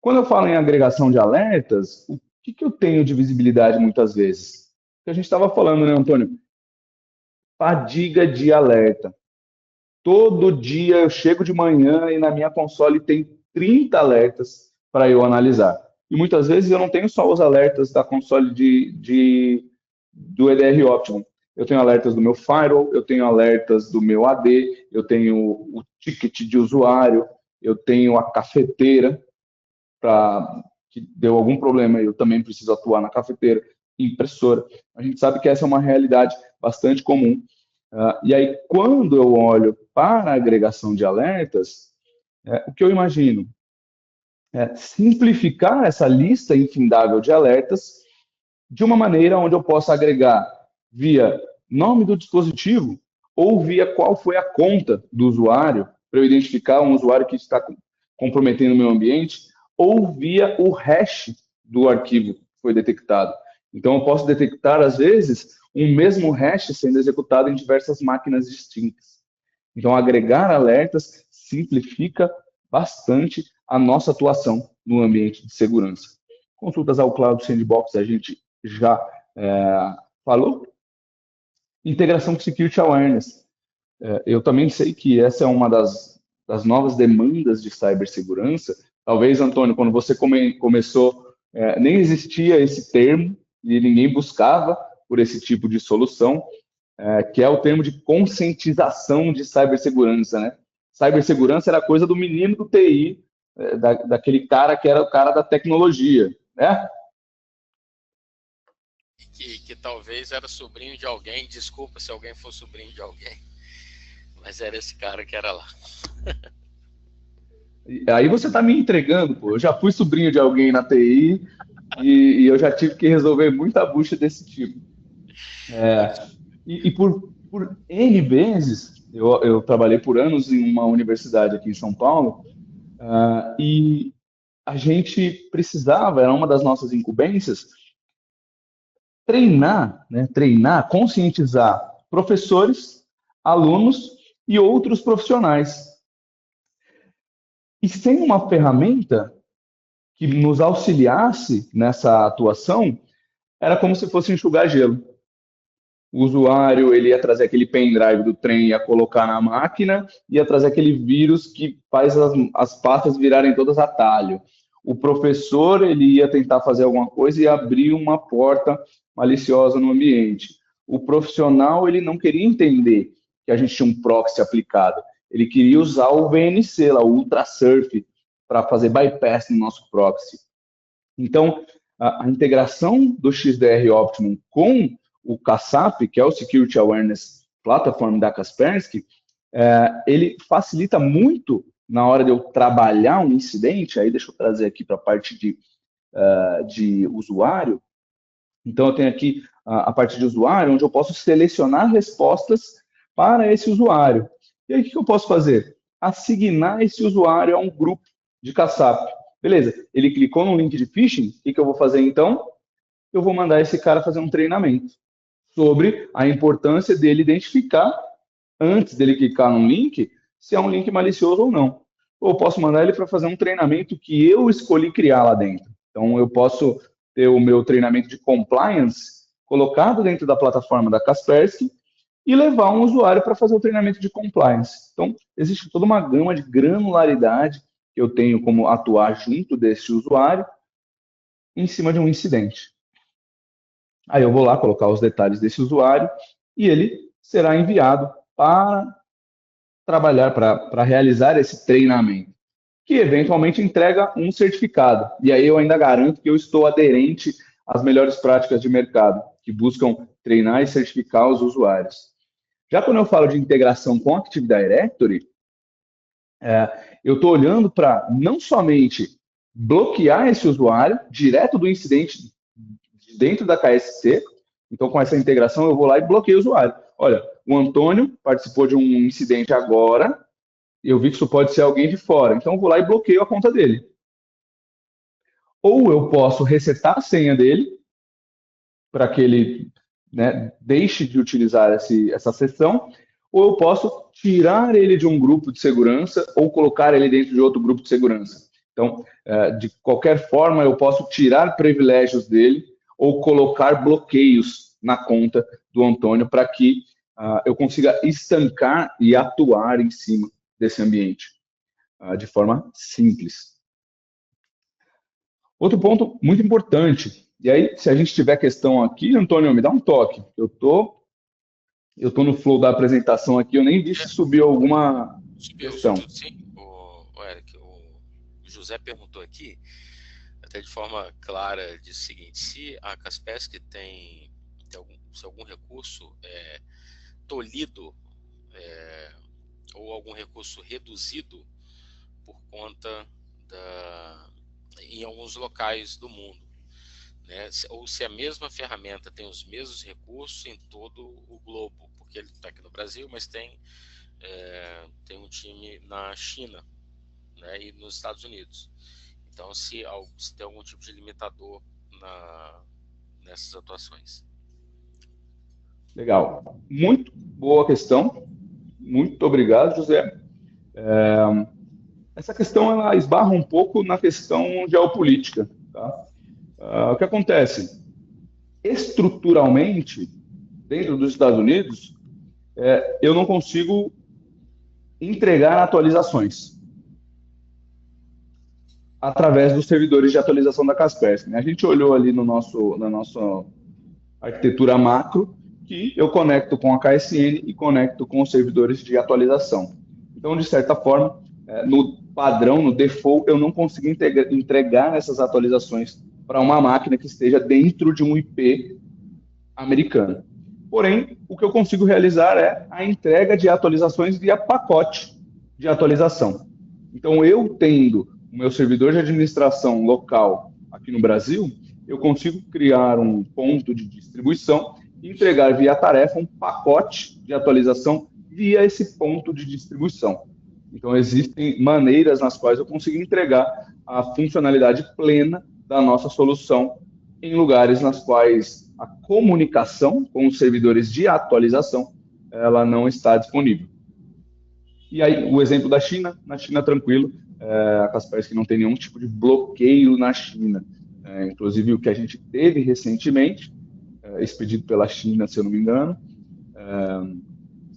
Quando eu falo em agregação de alertas, o que eu tenho de visibilidade muitas vezes? O que a gente estava falando, né, Antônio? Fadiga de alerta. Todo dia eu chego de manhã e na minha console tem 30 alertas para eu analisar. E muitas vezes eu não tenho só os alertas da console do EDR Optimum. Eu tenho alertas do meu firewall, eu tenho alertas do meu AD, eu tenho o ticket de usuário, eu tenho a cafeteira, que deu algum problema, eu também preciso atuar na cafeteira, impressora. A gente sabe que essa é uma realidade bastante comum. E aí, quando eu olho para a agregação de alertas, o que eu imagino é simplificar essa lista infindável de alertas de uma maneira onde eu possa agregar via nome do dispositivo ou via qual foi a conta do usuário, para eu identificar um usuário que está comprometendo o meu ambiente, ou via o hash do arquivo que foi detectado. Então, eu posso detectar, às vezes, um mesmo hash sendo executado em diversas máquinas distintas. Então, agregar alertas simplifica bastante a nossa atuação no ambiente de segurança. Consultas ao Cloud Sandbox a gente já falou. Integração com Security Awareness. Eu também sei que essa é uma das novas demandas de cibersegurança. Talvez, Antônio, quando você começou, nem existia esse termo e ninguém buscava por esse tipo de solução, que é o termo de conscientização de cibersegurança, né? Cibersegurança era coisa do menino do TI, daquele cara que era o cara da tecnologia, né? Que talvez era sobrinho de alguém, desculpa se alguém for sobrinho de alguém, mas era esse cara que era lá. Aí você está me entregando, pô. Eu já fui sobrinho de alguém na TI e eu já tive que resolver muita bucha desse tipo. E por N vezes, eu trabalhei por anos em uma universidade aqui em São Paulo, e a gente precisava, era uma das nossas incumbências, treinar, conscientizar professores, alunos e outros profissionais. E sem uma ferramenta que nos auxiliasse nessa atuação, era como se fosse enxugar gelo. O usuário ele ia trazer aquele pendrive do trem, ia colocar na máquina, ia trazer aquele vírus que faz as pastas virarem todas atalho. O professor ele ia tentar fazer alguma coisa e abrir uma porta maliciosa no ambiente. O profissional ele não queria entender que a gente tinha um proxy aplicado. Ele queria usar o VNC, lá, o Ultrasurf, para fazer bypass no nosso proxy. Então, a integração do XDR Optimum com o KASAP, que é o Security Awareness Platform da Kaspersky, ele facilita muito na hora de eu trabalhar um incidente. Aí deixa eu trazer aqui para a parte de usuário. Então, eu tenho aqui a parte de usuário, onde eu posso selecionar respostas para esse usuário. E aí, o que eu posso fazer? Assignar esse usuário a um grupo de KASAP. Beleza, ele clicou no link de phishing, o que eu vou fazer então? Eu vou mandar esse cara fazer um treinamento sobre a importância dele identificar, antes dele clicar no link, se é um link malicioso ou não. Ou eu posso mandar ele para fazer um treinamento que eu escolhi criar lá dentro. Então, eu posso ter o meu treinamento de compliance colocado dentro da plataforma da Kaspersky e levar um usuário para fazer o treinamento de compliance. Então, existe toda uma gama de granularidade que eu tenho como atuar junto desse usuário em cima de um incidente. Aí eu vou lá colocar os detalhes desse usuário e ele será enviado para trabalhar, para realizar esse treinamento. que eventualmente entrega um certificado. E aí eu ainda garanto que eu estou aderente às melhores práticas de mercado, que buscam treinar e certificar os usuários. Já quando eu falo de integração com Active Directory, eu estou olhando para não somente bloquear esse usuário direto do incidente dentro da KSC, então com essa integração eu vou lá e bloqueio o usuário. Olha, o Antônio participou de um incidente agora, eu vi que isso pode ser alguém de fora, então eu vou lá e bloqueio a conta dele. Ou eu posso resetar a senha dele, para que ele, né, deixe de utilizar essa sessão, ou eu posso tirar ele de um grupo de segurança ou colocar ele dentro de outro grupo de segurança. Então, de qualquer forma, eu posso tirar privilégios dele ou colocar bloqueios na conta do Antônio para que eu consiga estancar e atuar em cima desse ambiente de forma simples. Outro ponto muito importante, e aí, se a gente tiver questão aqui, Antônio, me dá um toque. Eu tô no flow da apresentação aqui, eu nem vi se subiu alguma questão. Subiu sim, o Eric. O José perguntou aqui, até de forma clara, diz o seguinte: se a Kaspersky tem algum recurso tolhido ou algum recurso reduzido por conta em alguns locais do mundo, né? Ou se a mesma ferramenta tem os mesmos recursos em todo o globo, porque ele está aqui no Brasil, mas tem um time na China, né, e nos Estados Unidos. Então, se tem algum tipo de limitador nessas atuações. Legal. Muito boa questão. Muito obrigado, José. Essa questão ela esbarra um pouco na questão geopolítica. Tá? O que acontece? Estruturalmente, dentro dos Estados Unidos, eu não consigo entregar atualizações através dos servidores de atualização da Kaspersky. A gente olhou ali na nossa arquitetura macro que eu conecto com a KSN e conecto com os servidores de atualização. Então, de certa forma, no padrão, no default, eu não consigo entregar essas atualizações para uma máquina que esteja dentro de um IP americano. Porém, o que eu consigo realizar é a entrega de atualizações via pacote de atualização. Então, eu tendo o meu servidor de administração local aqui no Brasil, eu consigo criar um ponto de distribuição e entregar via tarefa um pacote de atualização via esse ponto de distribuição. Então, existem maneiras nas quais eu consigo entregar a funcionalidade plena da nossa solução em lugares nas quais a comunicação com os servidores de atualização ela não está disponível. E aí, o exemplo da China, na China, tranquilo, a Kaspersky não tem nenhum tipo de bloqueio na China. Inclusive, o que a gente teve recentemente, expedido pela China, se eu não me engano,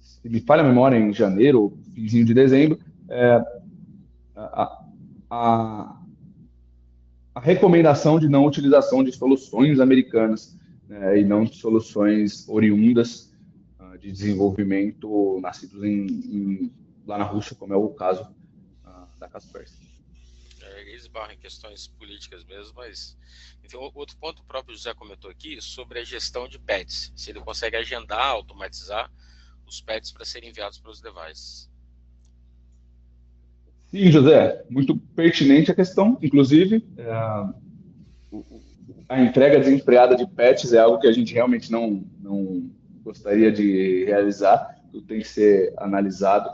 se me falha a memória, em janeiro ou finzinho de dezembro, a recomendação de não utilização de soluções americanas, e não de soluções oriundas de desenvolvimento nascidos lá na Rússia, como é o caso da Kaspersky. Eles barram em questões políticas mesmo, mas enfim, outro ponto, o próprio José comentou aqui sobre a gestão de patches, se ele consegue agendar, automatizar os patches para serem enviados para os devices. Sim, José, muito pertinente a questão. Inclusive, a entrega desenfreada de patches é algo que a gente realmente não gostaria de realizar. Tudo tem que ser analisado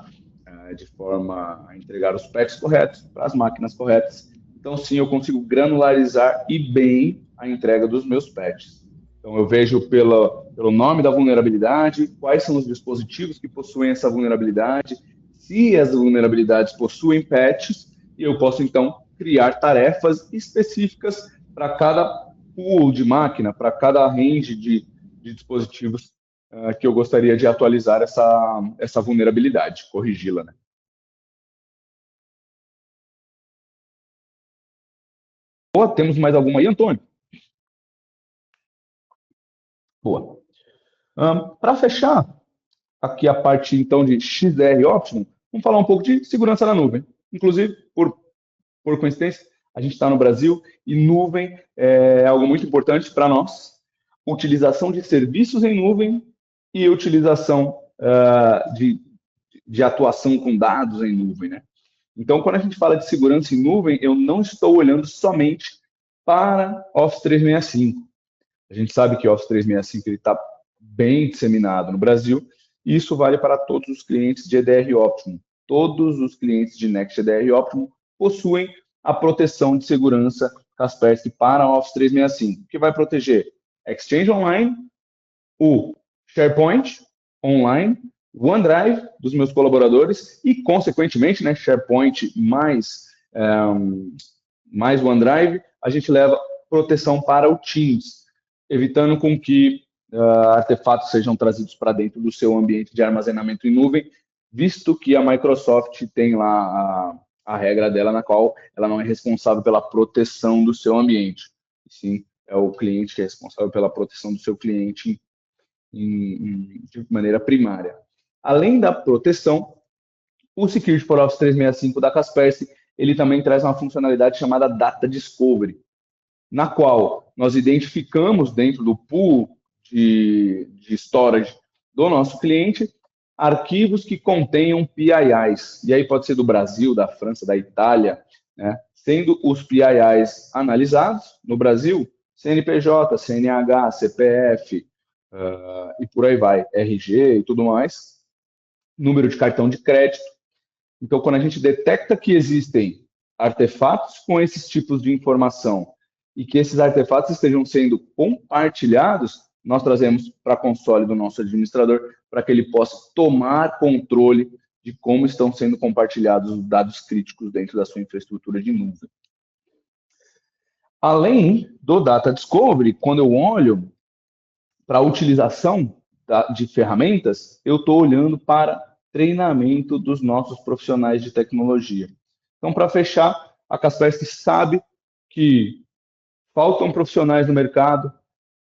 de forma a entregar os patches corretos para as máquinas corretas. Então, sim, eu consigo granularizar e bem a entrega dos meus patches. Então, eu vejo pelo nome da vulnerabilidade, quais são os dispositivos que possuem essa vulnerabilidade, se as vulnerabilidades possuem patches, e eu posso, então, criar tarefas específicas para cada pool de máquina, para cada range de dispositivos que eu gostaria de atualizar essa vulnerabilidade, corrigi-la, né? Boa, temos mais alguma aí, Antônio? Boa. Para fechar aqui a parte, então, de XDR Optimum, vamos falar um pouco de segurança na nuvem. Inclusive, por por coincidência, a gente está no Brasil e nuvem é algo muito importante para nós. Utilização de serviços em nuvem e utilização de atuação com dados em nuvem, né? Então, quando a gente fala de segurança em nuvem, eu não estou olhando somente para Office 365. A gente sabe que Office 365 está bem disseminado no Brasil, e isso vale para todos os clientes de EDR Optimum. Todos os clientes de Next EDR Optimum possuem a proteção de segurança Kaspersky para Office 365, que vai proteger Exchange Online, o SharePoint Online, o OneDrive dos meus colaboradores e, consequentemente, né, SharePoint mais OneDrive, a gente leva proteção para o Teams, evitando com que artefatos sejam trazidos para dentro do seu ambiente de armazenamento em nuvem, visto que a Microsoft tem lá a regra dela, na qual ela não é responsável pela proteção do seu ambiente. Sim, é o cliente que é responsável pela proteção do seu cliente de maneira primária. Além da proteção, o Security for Office 365 da Kaspersky, ele também traz uma funcionalidade chamada Data Discovery, na qual nós identificamos dentro do pool de storage do nosso cliente arquivos que contenham PIIs. E aí pode ser do Brasil, da França, da Itália, né? Sendo os PIIs analisados no Brasil, CNPJ, CNH, CPF, e por aí vai, RG e tudo mais, número de cartão de crédito. Então, quando a gente detecta que existem artefatos com esses tipos de informação e que esses artefatos estejam sendo compartilhados, nós trazemos para a console do nosso administrador para que ele possa tomar controle de como estão sendo compartilhados os dados críticos dentro da sua infraestrutura de nuvem. Além do Data Discovery, quando eu olho para a utilização de ferramentas, eu estou olhando para treinamento dos nossos profissionais de tecnologia. Então, para fechar, a Kaspersky sabe que faltam profissionais no mercado,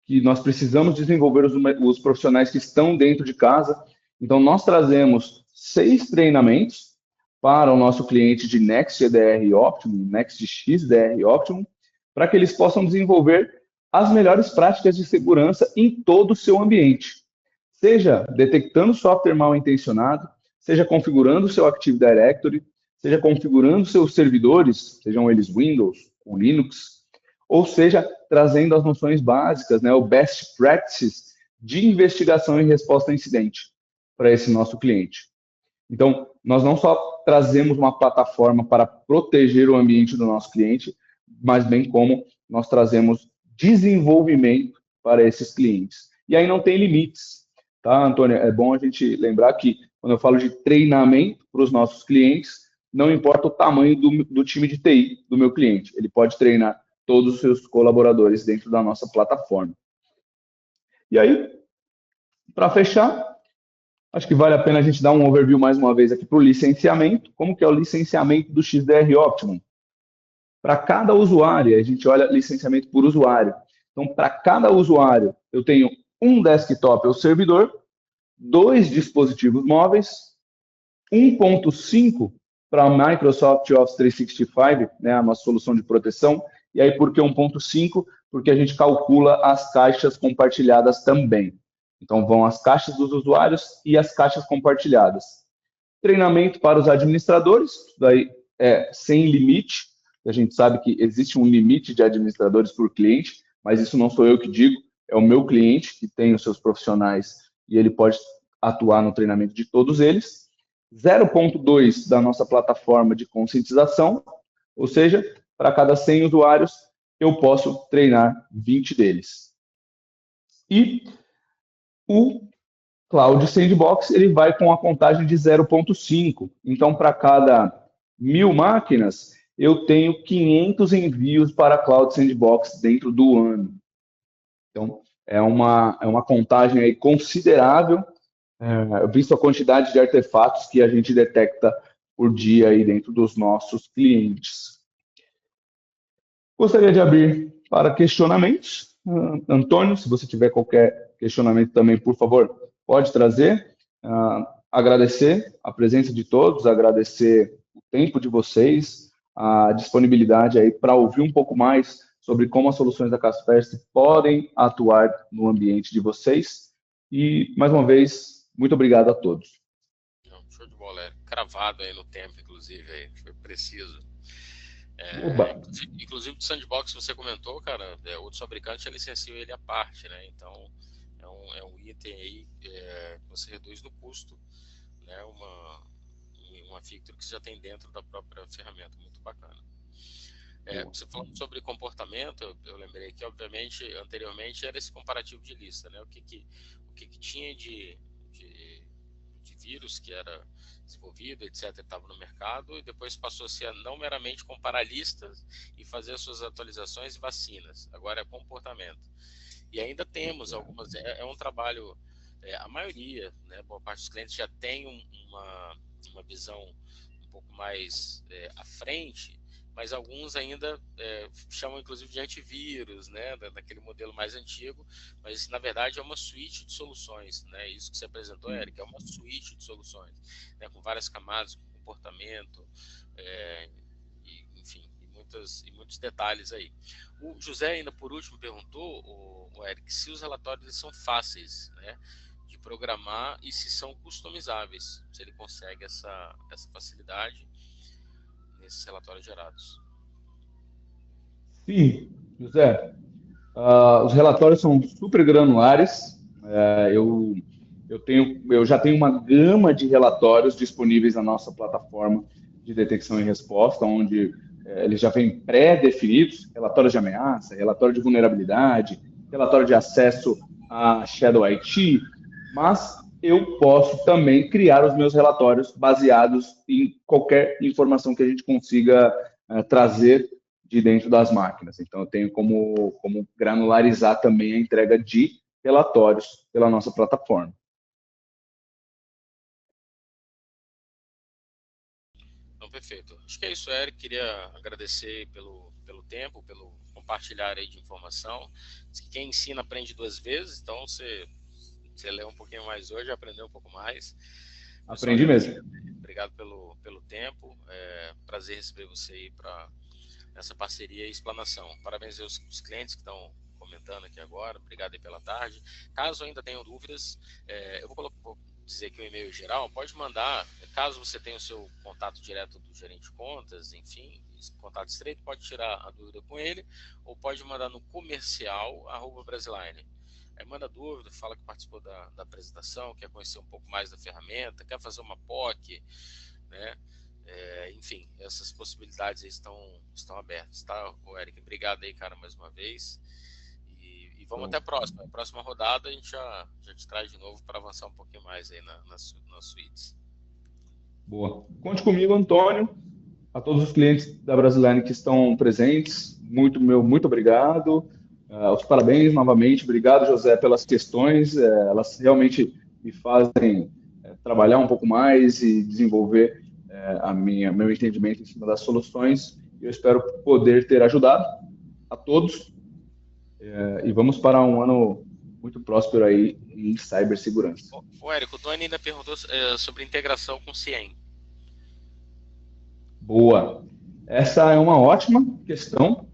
que nós precisamos desenvolver os profissionais que estão dentro de casa. Então, nós trazemos 6 treinamentos para o nosso cliente de Next EDR Optimum, Next X EDR Optimum, para que eles possam desenvolver as melhores práticas de segurança em todo o seu ambiente. Seja detectando software mal intencionado, seja configurando o seu Active Directory, seja configurando seus servidores, sejam eles Windows ou Linux, ou seja, trazendo as noções básicas, né, o best practices de investigação e resposta a incidente para esse nosso cliente. Então, nós não só trazemos uma plataforma para proteger o ambiente do nosso cliente, mas bem como nós trazemos desenvolvimento para esses clientes. E aí não tem limites, tá, Antônio? É bom a gente lembrar que quando eu falo de treinamento para os nossos clientes, não importa o tamanho do time de TI do meu cliente, ele pode treinar todos os seus colaboradores dentro da nossa plataforma. E aí, para fechar, acho que vale a pena a gente dar um overview mais uma vez aqui para o licenciamento. Como que é o licenciamento do XDR Optimum? Para cada usuário, a gente olha licenciamento por usuário. Então, para cada usuário, eu tenho um desktop ou servidor, 2 dispositivos móveis, 1.5 para a Microsoft Office 365, né, a nossa solução de proteção. E aí, por que 1.5? Porque a gente calcula as caixas compartilhadas também. Então, vão as caixas dos usuários e as caixas compartilhadas. Treinamento para os administradores, daí é sem limite. A gente sabe que existe um limite de administradores por cliente, mas isso não sou eu que digo, é o meu cliente que tem os seus profissionais e ele pode atuar no treinamento de todos eles. 0.2 da nossa plataforma de conscientização, ou seja, para cada 100 usuários, eu posso treinar 20 deles. E o Cloud Sandbox, ele vai com a contagem de 0.5. Então, para cada 1.000 máquinas, eu tenho 500 envios para a Cloud Sandbox dentro do ano. Então, é uma contagem aí considerável, visto a quantidade de artefatos que a gente detecta por dia aí dentro dos nossos clientes. Gostaria de abrir para questionamentos. Antônio, se você tiver qualquer questionamento também, por favor, pode trazer. Agradecer a presença de todos, agradecer o tempo de vocês, a disponibilidade aí para ouvir um pouco mais sobre como as soluções da Kaspersky podem atuar no ambiente de vocês. E, mais uma vez, muito obrigado a todos. Show de bola, cravado aí no tempo, inclusive, aí, foi preciso. Inclusive do Sandbox você comentou, cara, outros fabricantes já licenciam ele à parte, né? Então é um item aí que você reduz no custo, né? Uma feature que você já tem dentro da própria ferramenta, muito bacana. Você falando sobre comportamento, eu lembrei que, obviamente, anteriormente era esse comparativo de lista, né? O que tinha de vírus que era desenvolvido, etc., estava no mercado, e depois passou a ser não meramente comparar listas e fazer as suas atualizações e vacinas. Agora é comportamento. E ainda temos algumas, é um trabalho, a maioria, né, boa parte dos clientes já tem uma visão um pouco mais à frente, mas alguns ainda chamam inclusive de antivírus, né, daquele modelo mais antigo, mas na verdade é uma suíte de soluções, né, isso que você apresentou, Eric, é uma suíte de soluções, né, com várias camadas, com comportamento, enfim, e muitos detalhes aí. O José ainda por último perguntou, o Eric, se os relatórios são fáceis, né, de programar e se são customizáveis, se ele consegue essa facilidade nesses relatórios gerados. Sim, José. Os relatórios são super granulares. Eu já tenho uma gama de relatórios disponíveis na nossa plataforma de detecção e resposta, onde eles já vêm pré-definidos, relatórios de ameaça, relatório de vulnerabilidade, relatório de acesso a Shadow IT, mas eu posso também criar os meus relatórios baseados em qualquer informação que a gente consiga trazer de dentro das máquinas. Então, eu tenho como granularizar também a entrega de relatórios pela nossa plataforma. Então, perfeito. Acho que é isso, Eric. Queria agradecer pelo tempo, pelo compartilhar aí de informação. Quem ensina aprende duas vezes, então você leu um pouquinho mais hoje, aprendeu um pouco mais. Aprendi mesmo. Obrigado pelo tempo. Prazer receber você aí para essa parceria e explanação. Parabéns aos clientes que estão comentando aqui agora. Obrigado aí pela tarde. Caso ainda tenham dúvidas, eu vou dizer que o e-mail geral pode mandar, caso você tenha o seu contato direto do gerente de contas, enfim, contato estreito, pode tirar a dúvida com ele, ou pode mandar no comercial@Brasiline. Manda dúvida, fala que participou da apresentação, quer conhecer um pouco mais da ferramenta, quer fazer uma POC, né? Enfim, essas possibilidades aí estão abertas, tá, Eric? Obrigado aí, cara, mais uma vez. E vamos até a próxima. A próxima rodada a gente já te traz de novo para avançar um pouquinho mais aí nas suítes. Boa. Conte comigo, Antônio. A todos os clientes da Brasiline que estão presentes, muito obrigado. Os parabéns novamente. Obrigado, José, pelas questões. Elas realmente me fazem trabalhar um pouco mais e desenvolver meu entendimento em cima das soluções. Eu espero poder ter ajudado a todos. E vamos para um ano muito próspero aí em cibersegurança. Érico, o Tony ainda perguntou sobre integração com o CIEM. Boa. Essa é uma ótima questão.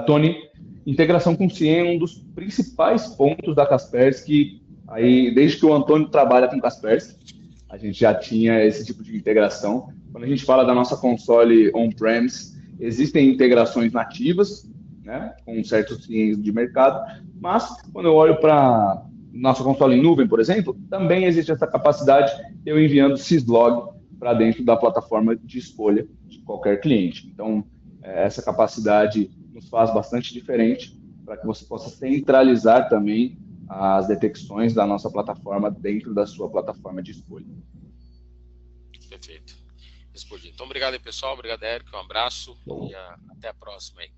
Tony, integração com o CIEM é um dos principais pontos da Kaspersky. Aí, desde que o Antônio trabalha com Kaspersky, a gente já tinha esse tipo de integração. Quando a gente fala da nossa console on-premise, existem integrações nativas, né, com certos CIEMs de mercado, mas quando eu olho para nossa console em nuvem, por exemplo, também existe essa capacidade de eu enviando syslog para dentro da plataforma de escolha de qualquer cliente. Então, essa capacidade nos faz bastante diferente para que você possa centralizar também as detecções da nossa plataforma dentro da sua plataforma de escolha. Perfeito. Respondi. Então, obrigado aí, pessoal. Obrigado, Érico. Um abraço. Bom. E até a próxima aí.